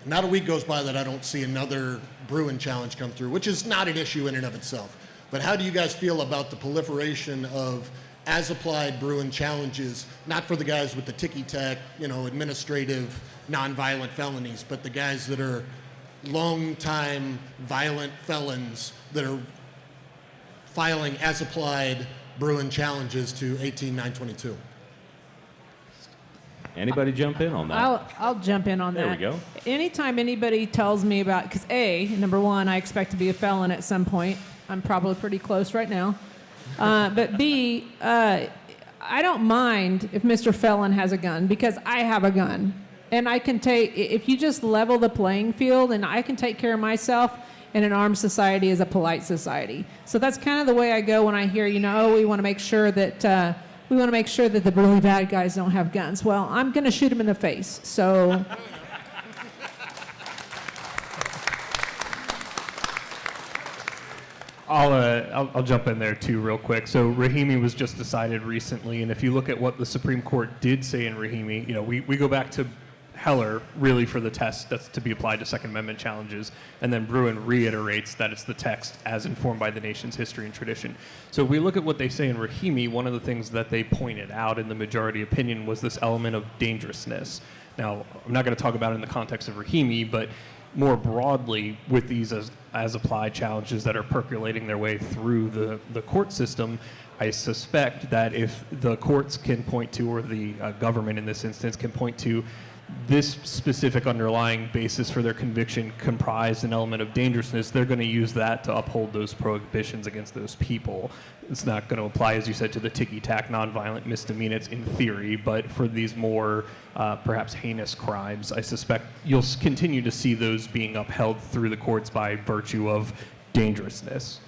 not a week goes by that I don't see another Bruin challenge come through, which is not an issue in and of itself. But how do you guys feel about the proliferation of as-applied Bruin challenges, not for the guys with the ticky-tack, you know, administrative, nonviolent felonies, but the guys that are long-time violent felons that are filing as-applied Bruin challenges to 18922? Anybody jump in on that? I'll jump in on that. There we go. Anytime anybody tells me about, because number one, I expect to be a felon at some point. I'm probably pretty close right now. But B, I don't mind if Mr. Felon has a gun, because I have a gun. And I can if you just level the playing field, and I can take care of myself, and an armed society is a polite society. So that's kind of the way I go when I hear, we want to make sure that the really bad guys don't have guns. Well, I'm going to shoot them in the face. So. I'll jump in there too real quick. So Rahimi was just decided recently, and if you look at what the Supreme Court did say in Rahimi, we go back to Heller really for the test that's to be applied to Second Amendment challenges, and then Bruin reiterates that it's the text as informed by the nation's history and tradition. So if we look at what they say in Rahimi, one of the things that they pointed out in the majority opinion was this element of dangerousness. Now, I'm not going to talk about it in the context of Rahimi, but more broadly with these as applied challenges that are percolating their way through the court system, I suspect that if the courts can point to, or the government in this instance can point to, this specific underlying basis for their conviction comprised an element of dangerousness, they're going to use that to uphold those prohibitions against those people. It's not going to apply, as you said, to the ticky-tack nonviolent misdemeanors in theory, but for these more perhaps heinous crimes, I suspect you'll continue to see those being upheld through the courts by virtue of dangerousness.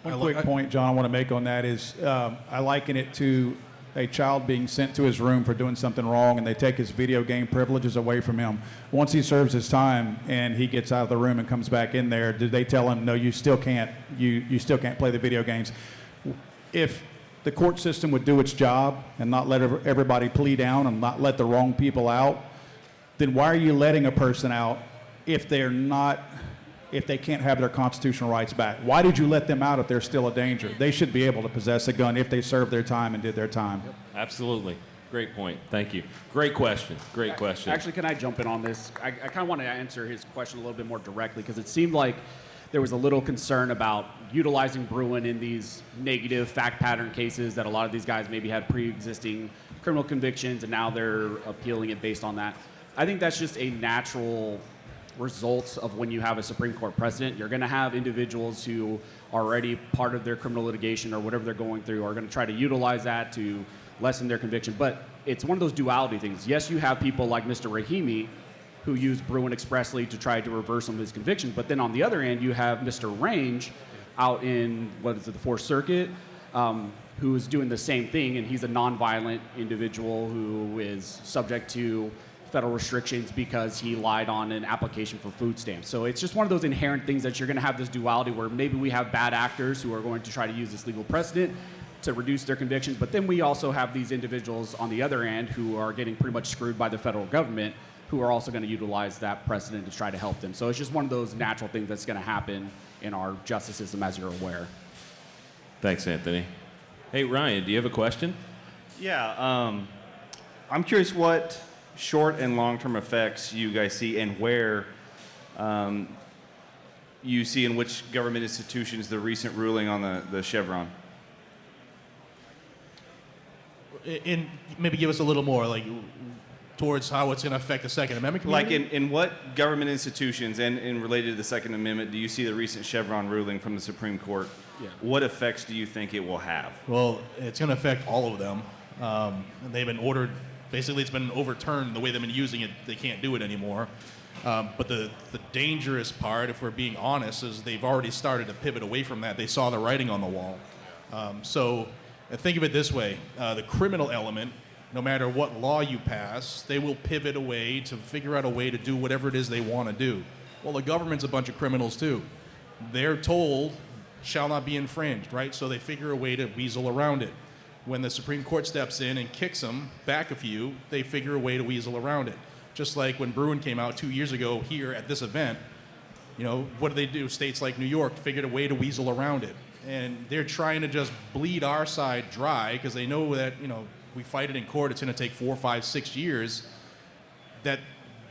One quick point, John, I want to make on that is I liken it to a child being sent to his room for doing something wrong, and they take his video game privileges away from him. Once he serves his time and he gets out of the room and comes back in there, did they tell him, no, you still can't play the video games? If the court system would do its job and not let everybody plea down and not let the wrong people out, then why are you letting a person out if they can't have their constitutional rights back? Why did you let them out if they're still a danger? They should be able to possess a gun if they served their time and did their time. Yep. Absolutely. Great point. Thank you. Great question. Great question. Actually, can I jump in on this? I kind of want to answer his question a little bit more directly, because it seemed like there was a little concern about utilizing Bruin in these negative fact pattern cases that a lot of these guys maybe had pre-existing criminal convictions, and now they're appealing it based on that. I think that's just a natural results of when you have a Supreme Court precedent. You're going to have individuals who are already part of their criminal litigation or whatever they're going through are going to try to utilize that to lessen their conviction. But it's one of those duality things. Yes, you have people like Mr. Rahimi who use Bruin expressly to try to reverse some of his convictions. But then on the other end, you have Mr. Range out in, the Fourth Circuit, who is doing the same thing, and he's a nonviolent individual who is subject to federal restrictions because he lied on an application for food stamps. So it's just one of those inherent things that you're going to have this duality where maybe we have bad actors who are going to try to use this legal precedent to reduce their convictions, but then we also have these individuals on the other end who are getting pretty much screwed by the federal government, who are also going to utilize that precedent to try to help them. So it's just one of those natural things that's going to happen in our justice system, as you're aware. Thanks, Anthony. Hey, Ryan, do you have a question? Yeah, I'm curious what short and long-term effects you guys see, and where you see in which government institutions the recent ruling on the Chevron. Maybe give us a little more, like, towards how it's going to affect the Second Amendment community? Like in what government institutions and related to the Second Amendment do you see the recent Chevron ruling from the Supreme Court? Yeah. What effects do you think it will have? Well, it's going to affect all of them. They've been ordered Basically, it's been overturned. The way they've been using it, they can't do it anymore. But the dangerous part, if we're being honest, is they've already started to pivot away from that. They saw the writing on the wall. So think of it this way. The criminal element, no matter what law you pass, they will pivot away to figure out a way to do whatever it is they want to do. Well, the government's a bunch of criminals too. They're told, shall not be infringed, right? So they figure a way to weasel around it. When the Supreme Court steps in and kicks them back a few, they figure a way to weasel around it. Just like when Bruin came out 2 years ago here at this event, you know, what do they do? States like New York figured a way to weasel around it. And they're trying to just bleed our side dry because they know that, you know, we fight it in court, it's going to take 4, 5, 6 years, that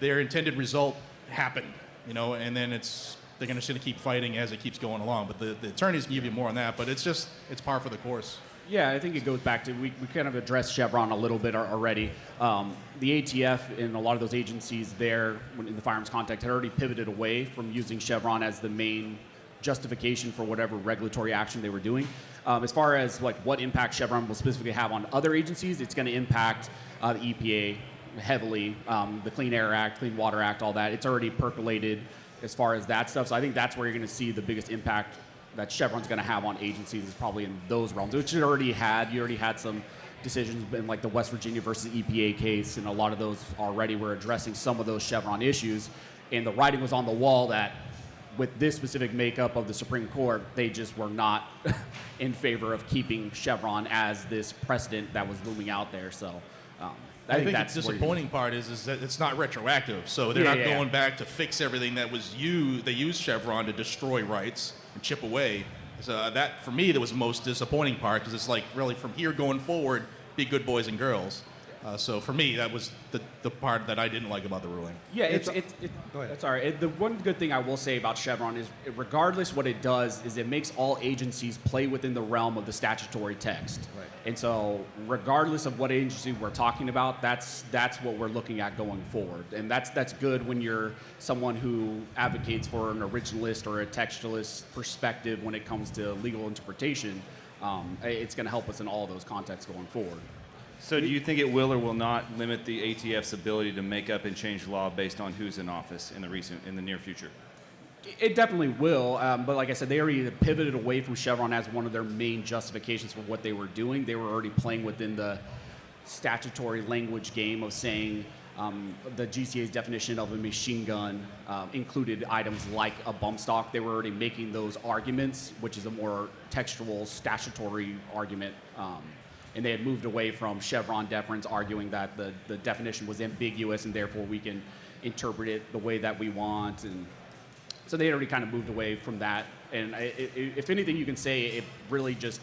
their intended result happened, you know, and then they're going to keep fighting as it keeps going along. But the attorneys can give you more on that, but it's par for the course. Yeah, I think it goes back to, we kind of addressed Chevron a little bit already. The ATF and a lot of those agencies there, in the firearms context, had already pivoted away from using Chevron as the main justification for whatever regulatory action they were doing. As far as like what impact Chevron will specifically have on other agencies, it's going to impact the EPA heavily, the Clean Air Act, Clean Water Act, all that. It's already percolated as far as that stuff. So I think that's where you're going to see the biggest impact that Chevron's going to have on agencies is probably in those realms, which you already had some decisions in like the West Virginia versus EPA case, and a lot of those already were addressing some of those Chevron issues. And the writing was on the wall that with this specific makeup of the Supreme Court, they just were not in favor of keeping Chevron as this precedent that was looming out there. So I think that's the disappointing part is that it's not retroactive. So they're not going back to fix everything that was used. They used Chevron to destroy rights and chip away. So that, for me, that was the most disappointing part because it's like, really, from here going forward, be good boys and girls. So for me, that was the part that I didn't like about the ruling. Yeah, go ahead. Sorry. The one good thing I will say about Chevron is, regardless what it does, is it makes all agencies play within the realm of the statutory text. Right. And so, regardless of what agency we're talking about, that's what we're looking at going forward. And that's good when you're someone who advocates for an originalist or a textualist perspective when it comes to legal interpretation. It's going to help us in all those contexts going forward. So do you think it will or will not limit the ATF's ability to make up and change law based on who's in office in the near future? It definitely will, but like I said, they already pivoted away from Chevron as one of their main justifications for what they were doing. They were already playing within the statutory language game of saying the GCA's definition of a machine gun included items like a bump stock. They were already making those arguments, which is a more textual statutory argument. And they had moved away from Chevron deference, arguing that the definition was ambiguous and therefore we can interpret it the way that we want. And so they had already kind of moved away from that. And if anything, you can say it really just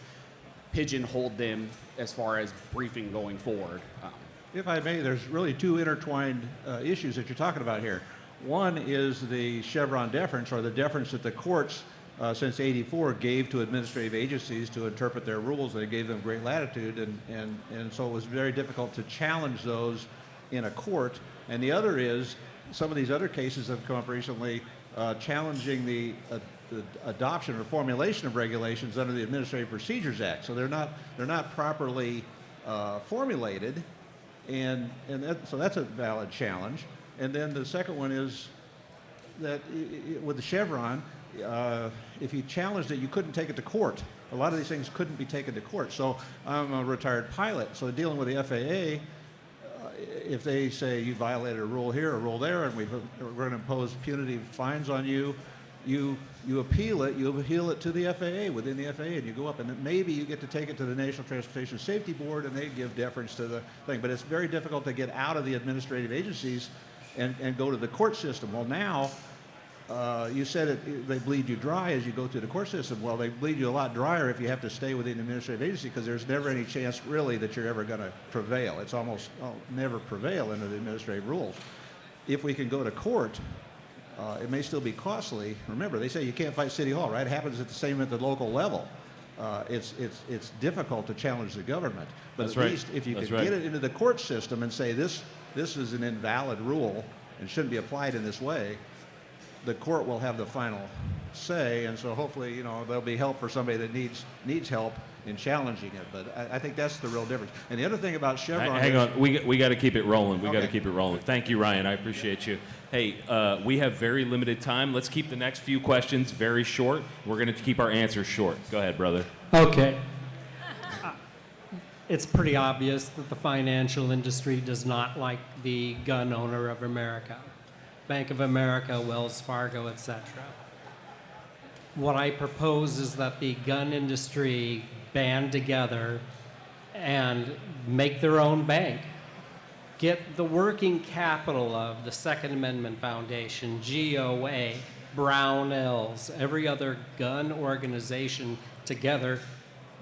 pigeonholed them as far as briefing going forward. If I may, there's really two intertwined issues that you're talking about here. One is the Chevron deference, or the deference that the courts since '84 gave to administrative agencies to interpret their rules. They gave them great latitude, and so it was very difficult to challenge those in a court. And the other is, some of these other cases have come up recently challenging the adoption or formulation of regulations under the Administrative Procedures Act. So they're not properly formulated, and so that's a valid challenge. And then the second one is that with the Chevron, if you challenged it, you couldn't take it to court. A lot of these things couldn't be taken to court. So I'm a retired pilot, so dealing with the FAA, if they say you violated a rule here, a rule there, and we're going to impose punitive fines on you, you appeal it. You appeal it to the FAA, within the FAA, and you go up, and then maybe you get to take it to the National Transportation Safety Board, and they give deference to the thing. But it's very difficult to get out of the administrative agencies and go to the court system. Well, now, you said they bleed you dry as you go through the court system. Well, they bleed you a lot drier if you have to stay within the administrative agency, because there's never any chance really that you're ever going to prevail. It's almost never prevail under the administrative rules. If we can go to court, it may still be costly. Remember, they say you can't fight City Hall, right? It happens at the local level. It's difficult to challenge the government. But That's at right. least if you That's can right. get it into the court system and say this is an invalid rule and shouldn't be applied in this way, the court will have the final say, and so hopefully, there'll be help for somebody that needs help in challenging it. But I think that's the real difference. And the other thing about Chevron Hang is, on, we got to keep it rolling. We got to Okay. keep it rolling. Thank you, Ryan. I appreciate you. Hey, we have very limited time. Let's keep the next few questions very short. We're going to keep our answers short. Go ahead, brother. Okay. It's pretty obvious that the financial industry does not like the gun owner of America. Bank of America, Wells Fargo, etc. What I propose is that the gun industry band together and make their own bank. Get the working capital of the Second Amendment Foundation, GOA, Brownells, every other gun organization together.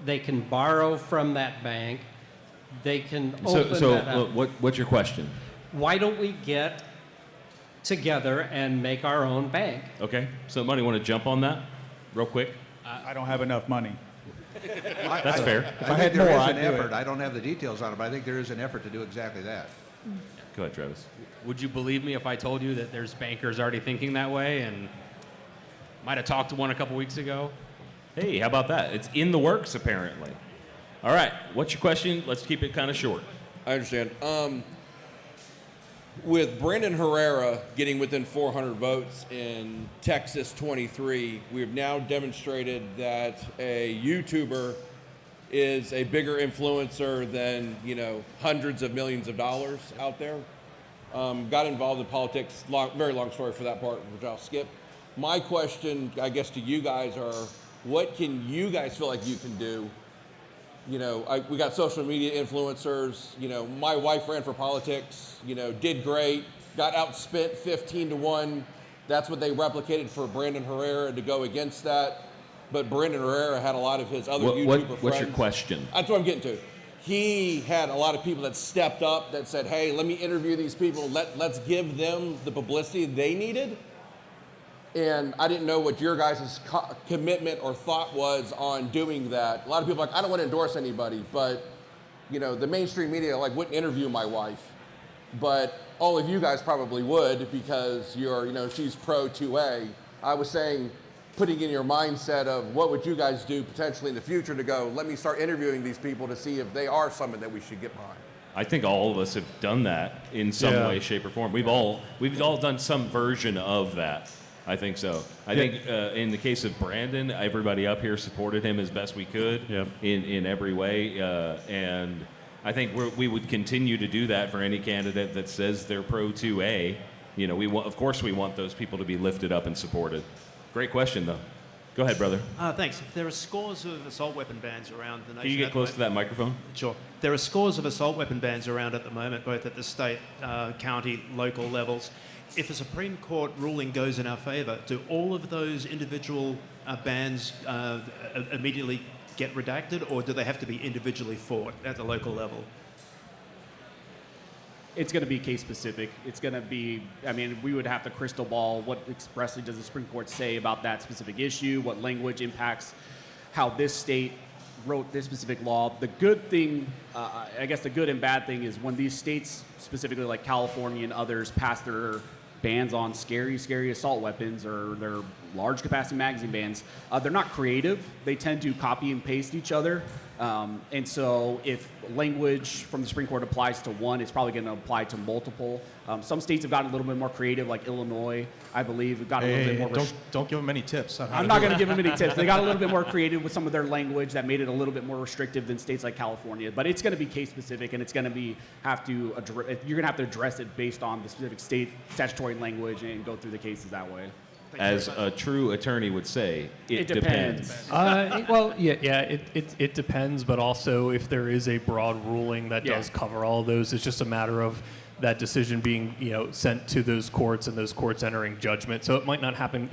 They can borrow from that bank. They can open that up. What's your question? Why don't we get together and make our own bank? Okay. Somebody want to jump on that real quick? I don't have enough money. That's fair. I think there is an effort. I don't have the details on it, but I think there is an effort to do exactly that. Go ahead, Travis. Would you believe me if I told you that there's bankers already thinking that way and might have talked to one a couple weeks ago? Hey, how about that? It's in the works, apparently. All right. What's your question? Let's keep it kind of short. I understand. With Brandon Herrera getting within 400 votes in Texas 23, we have now demonstrated that a YouTuber is a bigger influencer than, hundreds of millions of dollars out there. Got involved in politics, very long story for that part, which I'll skip. My question, I guess, to you guys are, what can you guys feel like you can do? We got social media influencers. My wife ran for politics, did great, got outspent 15-1. That's what they replicated for Brandon Herrera to go against that. But Brandon Herrera had a lot of his other YouTuber friends. What's your question? That's what I'm getting to. He had a lot of people that stepped up that said, hey, let me interview these people. Let's give them the publicity they needed. And I didn't know what your guys' commitment or thought was on doing that. A lot of people are like, I don't want to endorse anybody, but the mainstream media wouldn't interview my wife. But all of you guys probably would because she's pro 2A. I was saying, putting in your mindset of what would you guys do potentially in the future to go, let me start interviewing these people to see if they are someone that we should get behind. I think all of us have done that in some way, shape, or form. We've all done some version of that. I think so. I think in the case of Brandon, everybody up here supported him as best we could in every way. And I think we would continue to do that for any candidate that says they're pro 2A. Of course we want those people to be lifted up and supported. Great question, though. Go ahead, brother. Thanks. There are scores of assault weapon bans around the nation. Can you get close to that microphone? Sure. There are scores of assault weapon bans around at the moment, both at the state, county, local levels. If a Supreme Court ruling goes in our favor, do all of those individual bans immediately get redacted, or do they have to be individually fought at the local level? It's going to be case specific. It's going to be, we would have to crystal ball what expressly does the Supreme Court say about that specific issue, what language impacts how this state wrote this specific law. The good thing, I guess the good and bad thing is when these states, specifically like California and others, pass their bans on scary assault weapons or their large capacity magazine bans, they're not creative. They tend to copy and paste each other. And so if language from the Supreme Court applies to one, it's probably going to apply to multiple. Some states have gotten a little bit more creative, like Illinois, I believe, have gotten a little bit more... Don't give them any tips. I'm not going to give them any tips. They got a little bit more creative with some of their language that made it a little bit more restrictive than states like California. But it's going to be case specific, and it's going to be you're going to have to address it based on the specific state statutory language and go through the cases that way. As a true attorney would say, it depends. It depends, but also if there is a broad ruling that does cover all those, it's just a matter of that decision being sent to those courts and those courts entering judgment. So it might not happen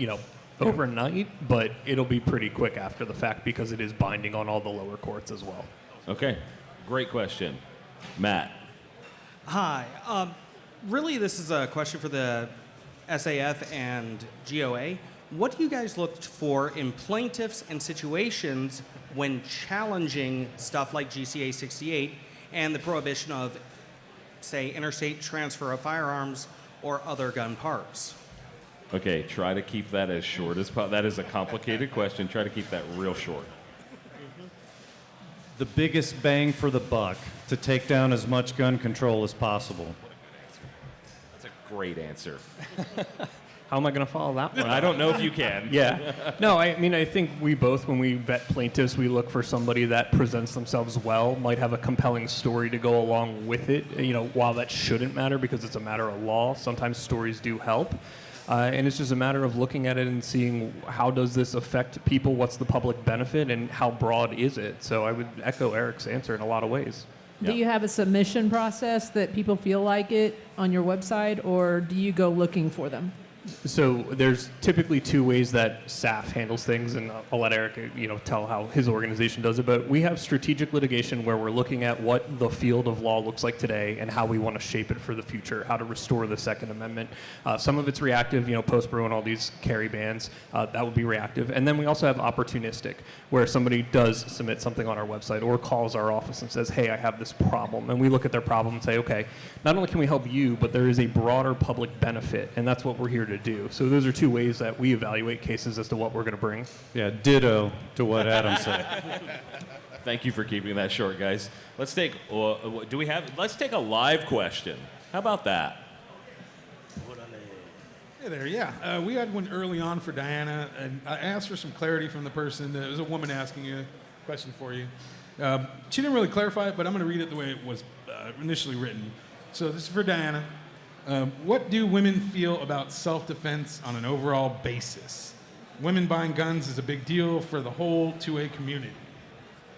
overnight, but it'll be pretty quick after the fact because it is binding on all the lower courts as well. Okay, great question. Matt. Hi. Really, this is a question for the SAF and GOA. What do you guys look for in plaintiffs and situations when challenging stuff like GCA 68 and the prohibition of, say, interstate transfer of firearms or other gun parts? Okay, try to keep that as short as possible. That is a complicated question. Try to keep that real short. the biggest bang for the buck to take down as much gun control as possible? That's a great answer. How am I going to follow that one? I don't know if you can. Yeah. No, I mean, I think we both, when we vet plaintiffs, we look for somebody that presents themselves well, might have a compelling story to go along with it. You know, while that shouldn't matter because it's a matter of law, sometimes stories do help. And it's just a matter of looking at it and seeing how does this affect people, what's the public benefit, and how broad is it. So I would echo Eric's answer in a lot of ways. Do you have a submission process that people feel like it on your website, or do you go looking for them? So there's typically two ways that SAF handles things, and I'll let Eric, tell how his organization does it. But we have strategic litigation where we're looking at what the field of law looks like today and how we want to shape it for the future, how to restore the Second Amendment. Some of it's reactive, post-Brew and all these carry bans, that would be reactive. And then we also have opportunistic, where somebody does submit something on our website or calls our office and says, hey, I have this problem. And we look at their problem and say, okay, not only can we help you, but there is a broader public benefit, and that's what we're here to do. So those are two ways that we evaluate cases as to what we're going to bring. Yeah, ditto to what Adam said. Thank you for keeping that short, guys. Let's take a live question. How about that? Hey there, yeah. We had one early on for Diana, and I asked for some clarity from the person. It was a woman asking you a question for you. She didn't really clarify it, but I'm going to read it the way it was initially written. So this is for Diana. What do women feel about self-defense on an overall basis? Women buying guns is a big deal for the whole 2A community.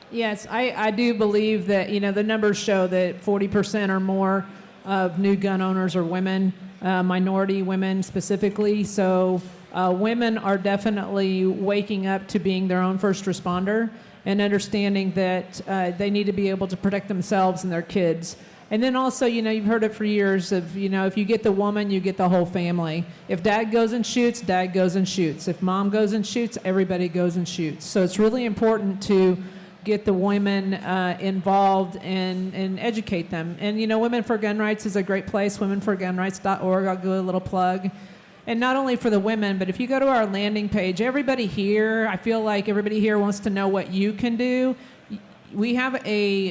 Yes, I do believe that, the numbers show that 40% or more of new gun owners are women, minority women specifically. So women are definitely waking up to being their own first responder and understanding that they need to be able to protect themselves and their kids. And then also, you've heard it for years of, if you get the woman, you get the whole family. If dad goes and shoots, dad goes and shoots. If mom goes and shoots, everybody goes and shoots. So it's really important to get the women involved and educate them. And, Women for Gun Rights is a great place, womenforgunrights.org. I'll do a little plug. And not only for the women, but if you go to our landing page, everybody here, I feel like everybody here wants to know what you can do. We have a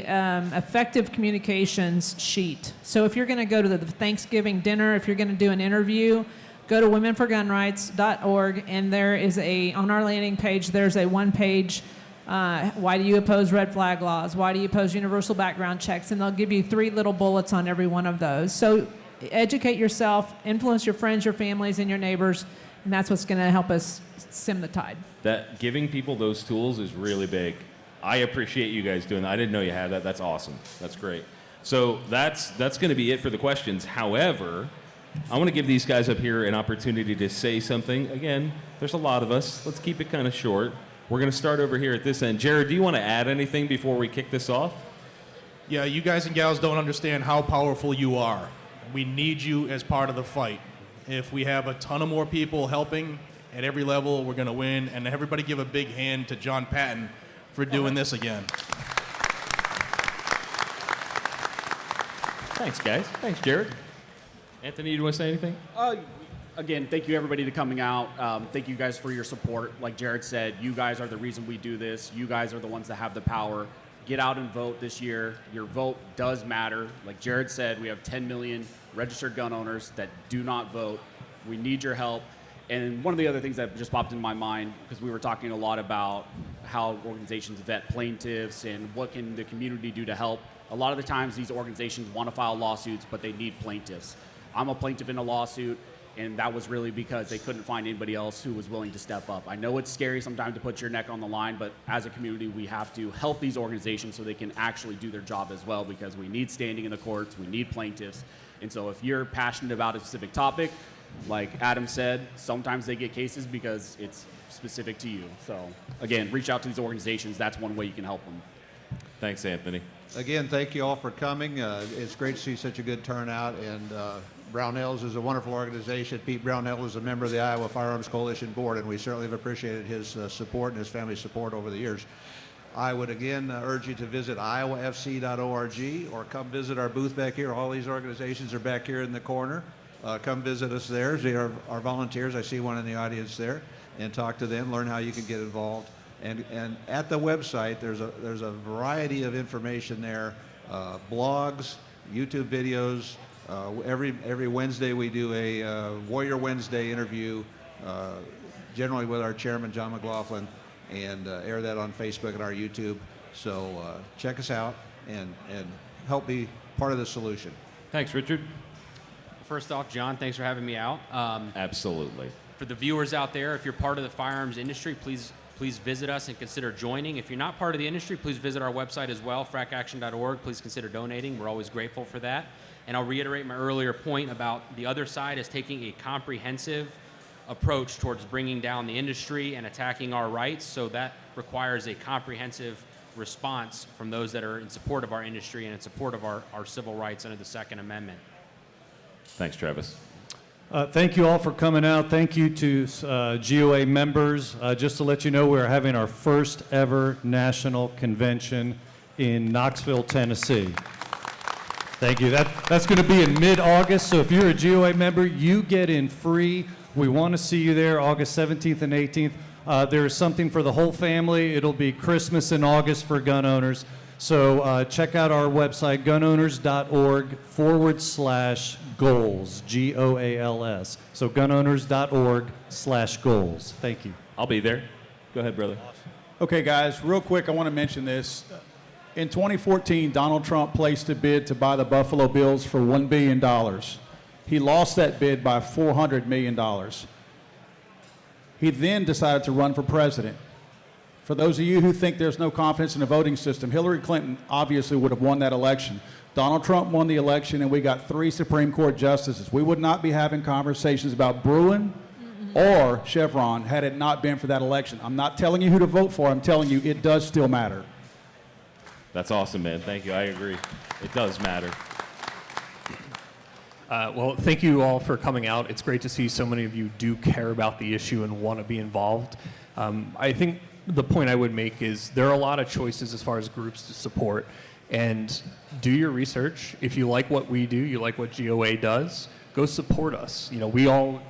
effective communications sheet. So if you're going to go to the Thanksgiving dinner, if you're going to do an interview, go to womenforgunrights.org, and there is on our landing page, there's a one-page, why do you oppose red flag laws? Why do you oppose universal background checks? And they'll give you 3 little bullets on every one of those. So educate yourself, influence your friends, your families, and your neighbors, and that's what's going to help us stem the tide. That giving people those tools is really big. I appreciate you guys doing that. I didn't know you had that. That's awesome. That's great. So that's going to be it for the questions. However, I want to give these guys up here an opportunity to say something. Again, there's a lot of us. Let's keep it kind of short. We're going to start over here at this end. Jared, do you want to add anything before we kick this off? Yeah, you guys and gals don't understand how powerful you are. We need you as part of the fight. If we have a ton of more people helping at every level, we're going to win. And everybody give a big hand to John Patton for doing this again. Thanks, guys. Thanks, Jared. Anthony, you want to say anything? Again, thank you everybody to coming out. Thank you guys for your support. Like Jared said, you guys are the reason we do this. You guys are the ones that have the power. Get out and vote this year. Your vote does matter. Like Jared said, we have 10 million registered gun owners that do not vote. We need your help. And one of the other things that just popped in my mind, because we were talking a lot about how organizations vet plaintiffs and what can the community do to help. A lot of the times these organizations want to file lawsuits, but they need plaintiffs. I'm a plaintiff in a lawsuit, and that was really because they couldn't find anybody else who was willing to step up. I know it's scary sometimes to put your neck on the line, but as a community, we have to help these organizations so they can actually do their job as well, because we need standing in the courts, we need plaintiffs. And so if you're passionate about a specific topic, like Adam said, sometimes they get cases because it's specific to you. So again, reach out to these organizations. That's one way you can help them. Thanks, Anthony. Again, thank you all for coming. It's great to see such a good turnout, and Brownells is a wonderful organization. Pete Brownell is a member of the Iowa Firearms Coalition Board, and we certainly have appreciated his support and his family's support over the years. I would again urge you to visit iowafc.org or come visit our booth back here. All these organizations are back here in the corner. Come visit us there. They are our volunteers. I see one in the audience there. And talk to them, learn how you can get involved. And at the website, there's a variety of information there, blogs, YouTube videos. Every Wednesday we do a Warrior Wednesday interview, generally with our chairman, John McLaughlin, and air that on Facebook and our YouTube. So check us out and help be part of the solution. Thanks, Richard. First off, John, thanks for having me out. Absolutely. For the viewers out there, if you're part of the firearms industry, please visit us and consider joining. If you're not part of the industry, please visit our website as well, fracaction.org. Please consider donating. We're always grateful for that. And I'll reiterate my earlier point about the other side is taking a comprehensive approach towards bringing down the industry and attacking our rights. So that requires a comprehensive response from those that are in support of our industry and in support of our civil rights under the Second Amendment. Thanks, Travis. Thank you all for coming out. Thank you to GOA members. Just to let you know, we're having our first ever national convention in Knoxville, Tennessee. Thank you. That's going to be in mid-August, so if you're a GOA member, you get in free. We want to see you there August 17th and 18th. There is something for the whole family. It'll be Christmas in August for gun owners. So check out our website, gunowners.org/goals, G-O-A-L-S. So gunowners.org/goals. Thank you. I'll be there. Go ahead, brother. Okay, guys, real quick, I want to mention this. In 2014, Donald Trump placed a bid to buy the Buffalo Bills for $1 billion. He lost that bid by $400 million. He then decided to run for president. For those of you who think there's no confidence in the voting system, Hillary Clinton obviously would have won that election. Donald Trump won the election, and we got 3 Supreme Court justices. We would not be having conversations about Bruin or Chevron had it not been for that election. I'm not telling you who to vote for. I'm telling you it does still matter. That's awesome, man. Thank you. I agree. It does matter. Well, thank you all for coming out. It's great to see so many of you do care about the issue and want to be involved. I think the point I would make is there are a lot of choices as far as groups to support, and do your research. If you like what we do, you like what GOA does, go support us. You know, we all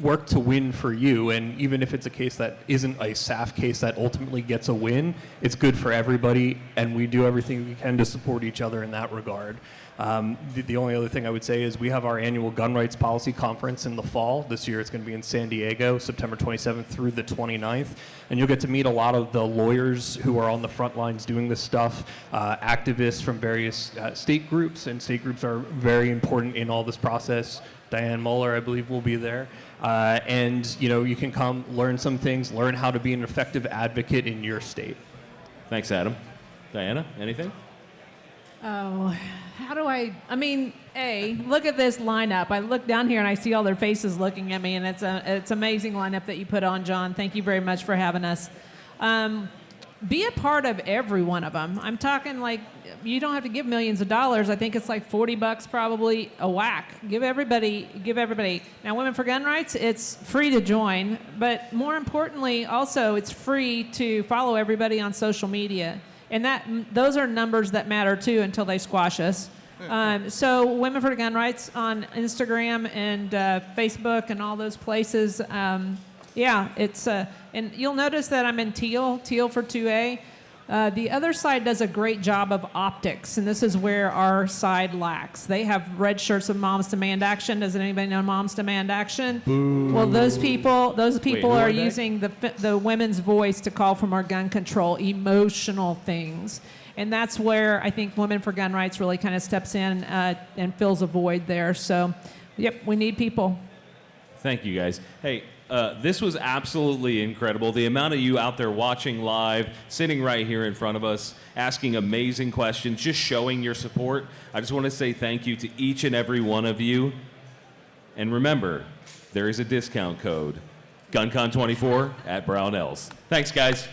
work to win for you, and even if it's a case that isn't a SAF case that ultimately gets a win, it's good for everybody, and we do everything we can to support each other in that regard. The only other thing I would say is we have our annual Gun Rights Policy Conference in the fall. This year it's going to be in San Diego, September 27th through the 29th. And you'll get to meet a lot of the lawyers who are on the front lines doing this stuff, activists from various state groups, and state groups are very important in all this process. Diane Muller, I believe, will be there. And you know, you can come learn some things, learn how to be an effective advocate in your state. Thanks, Adam. Diana, anything? Oh, how do I mean, look at this lineup. I look down here and I see all their faces looking at me, and it's amazing lineup that you put on, John. Thank you very much for having us. Be a part of every one of them. I'm talking like, you don't have to give millions of dollars. I think it's like $40 probably a whack. Give everybody. Now, Women for Gun Rights, it's free to join, but more importantly, also it's free to follow everybody on social media. And those are numbers that matter too until they squash us. So Women for Gun Rights on Instagram and Facebook and all those places. Yeah, it's and you'll notice that I'm in teal for 2A. The other side does a great job of optics, and this is where our side lacks. They have red shirts of Moms Demand Action. Does anybody know Moms Demand Action? Boo. Well, those people are using the women's voice to call for more gun control, emotional things. And that's where I think Women for Gun Rights really kind of steps in and fills a void there. So, yep, we need people. Thank you, guys. Hey, this was absolutely incredible. The amount of you out there watching live, sitting right here in front of us, asking amazing questions, just showing your support. I just want to say thank you to each and every one of you. And remember, there is a discount code, GunCon24 at Brownells. Thanks, guys.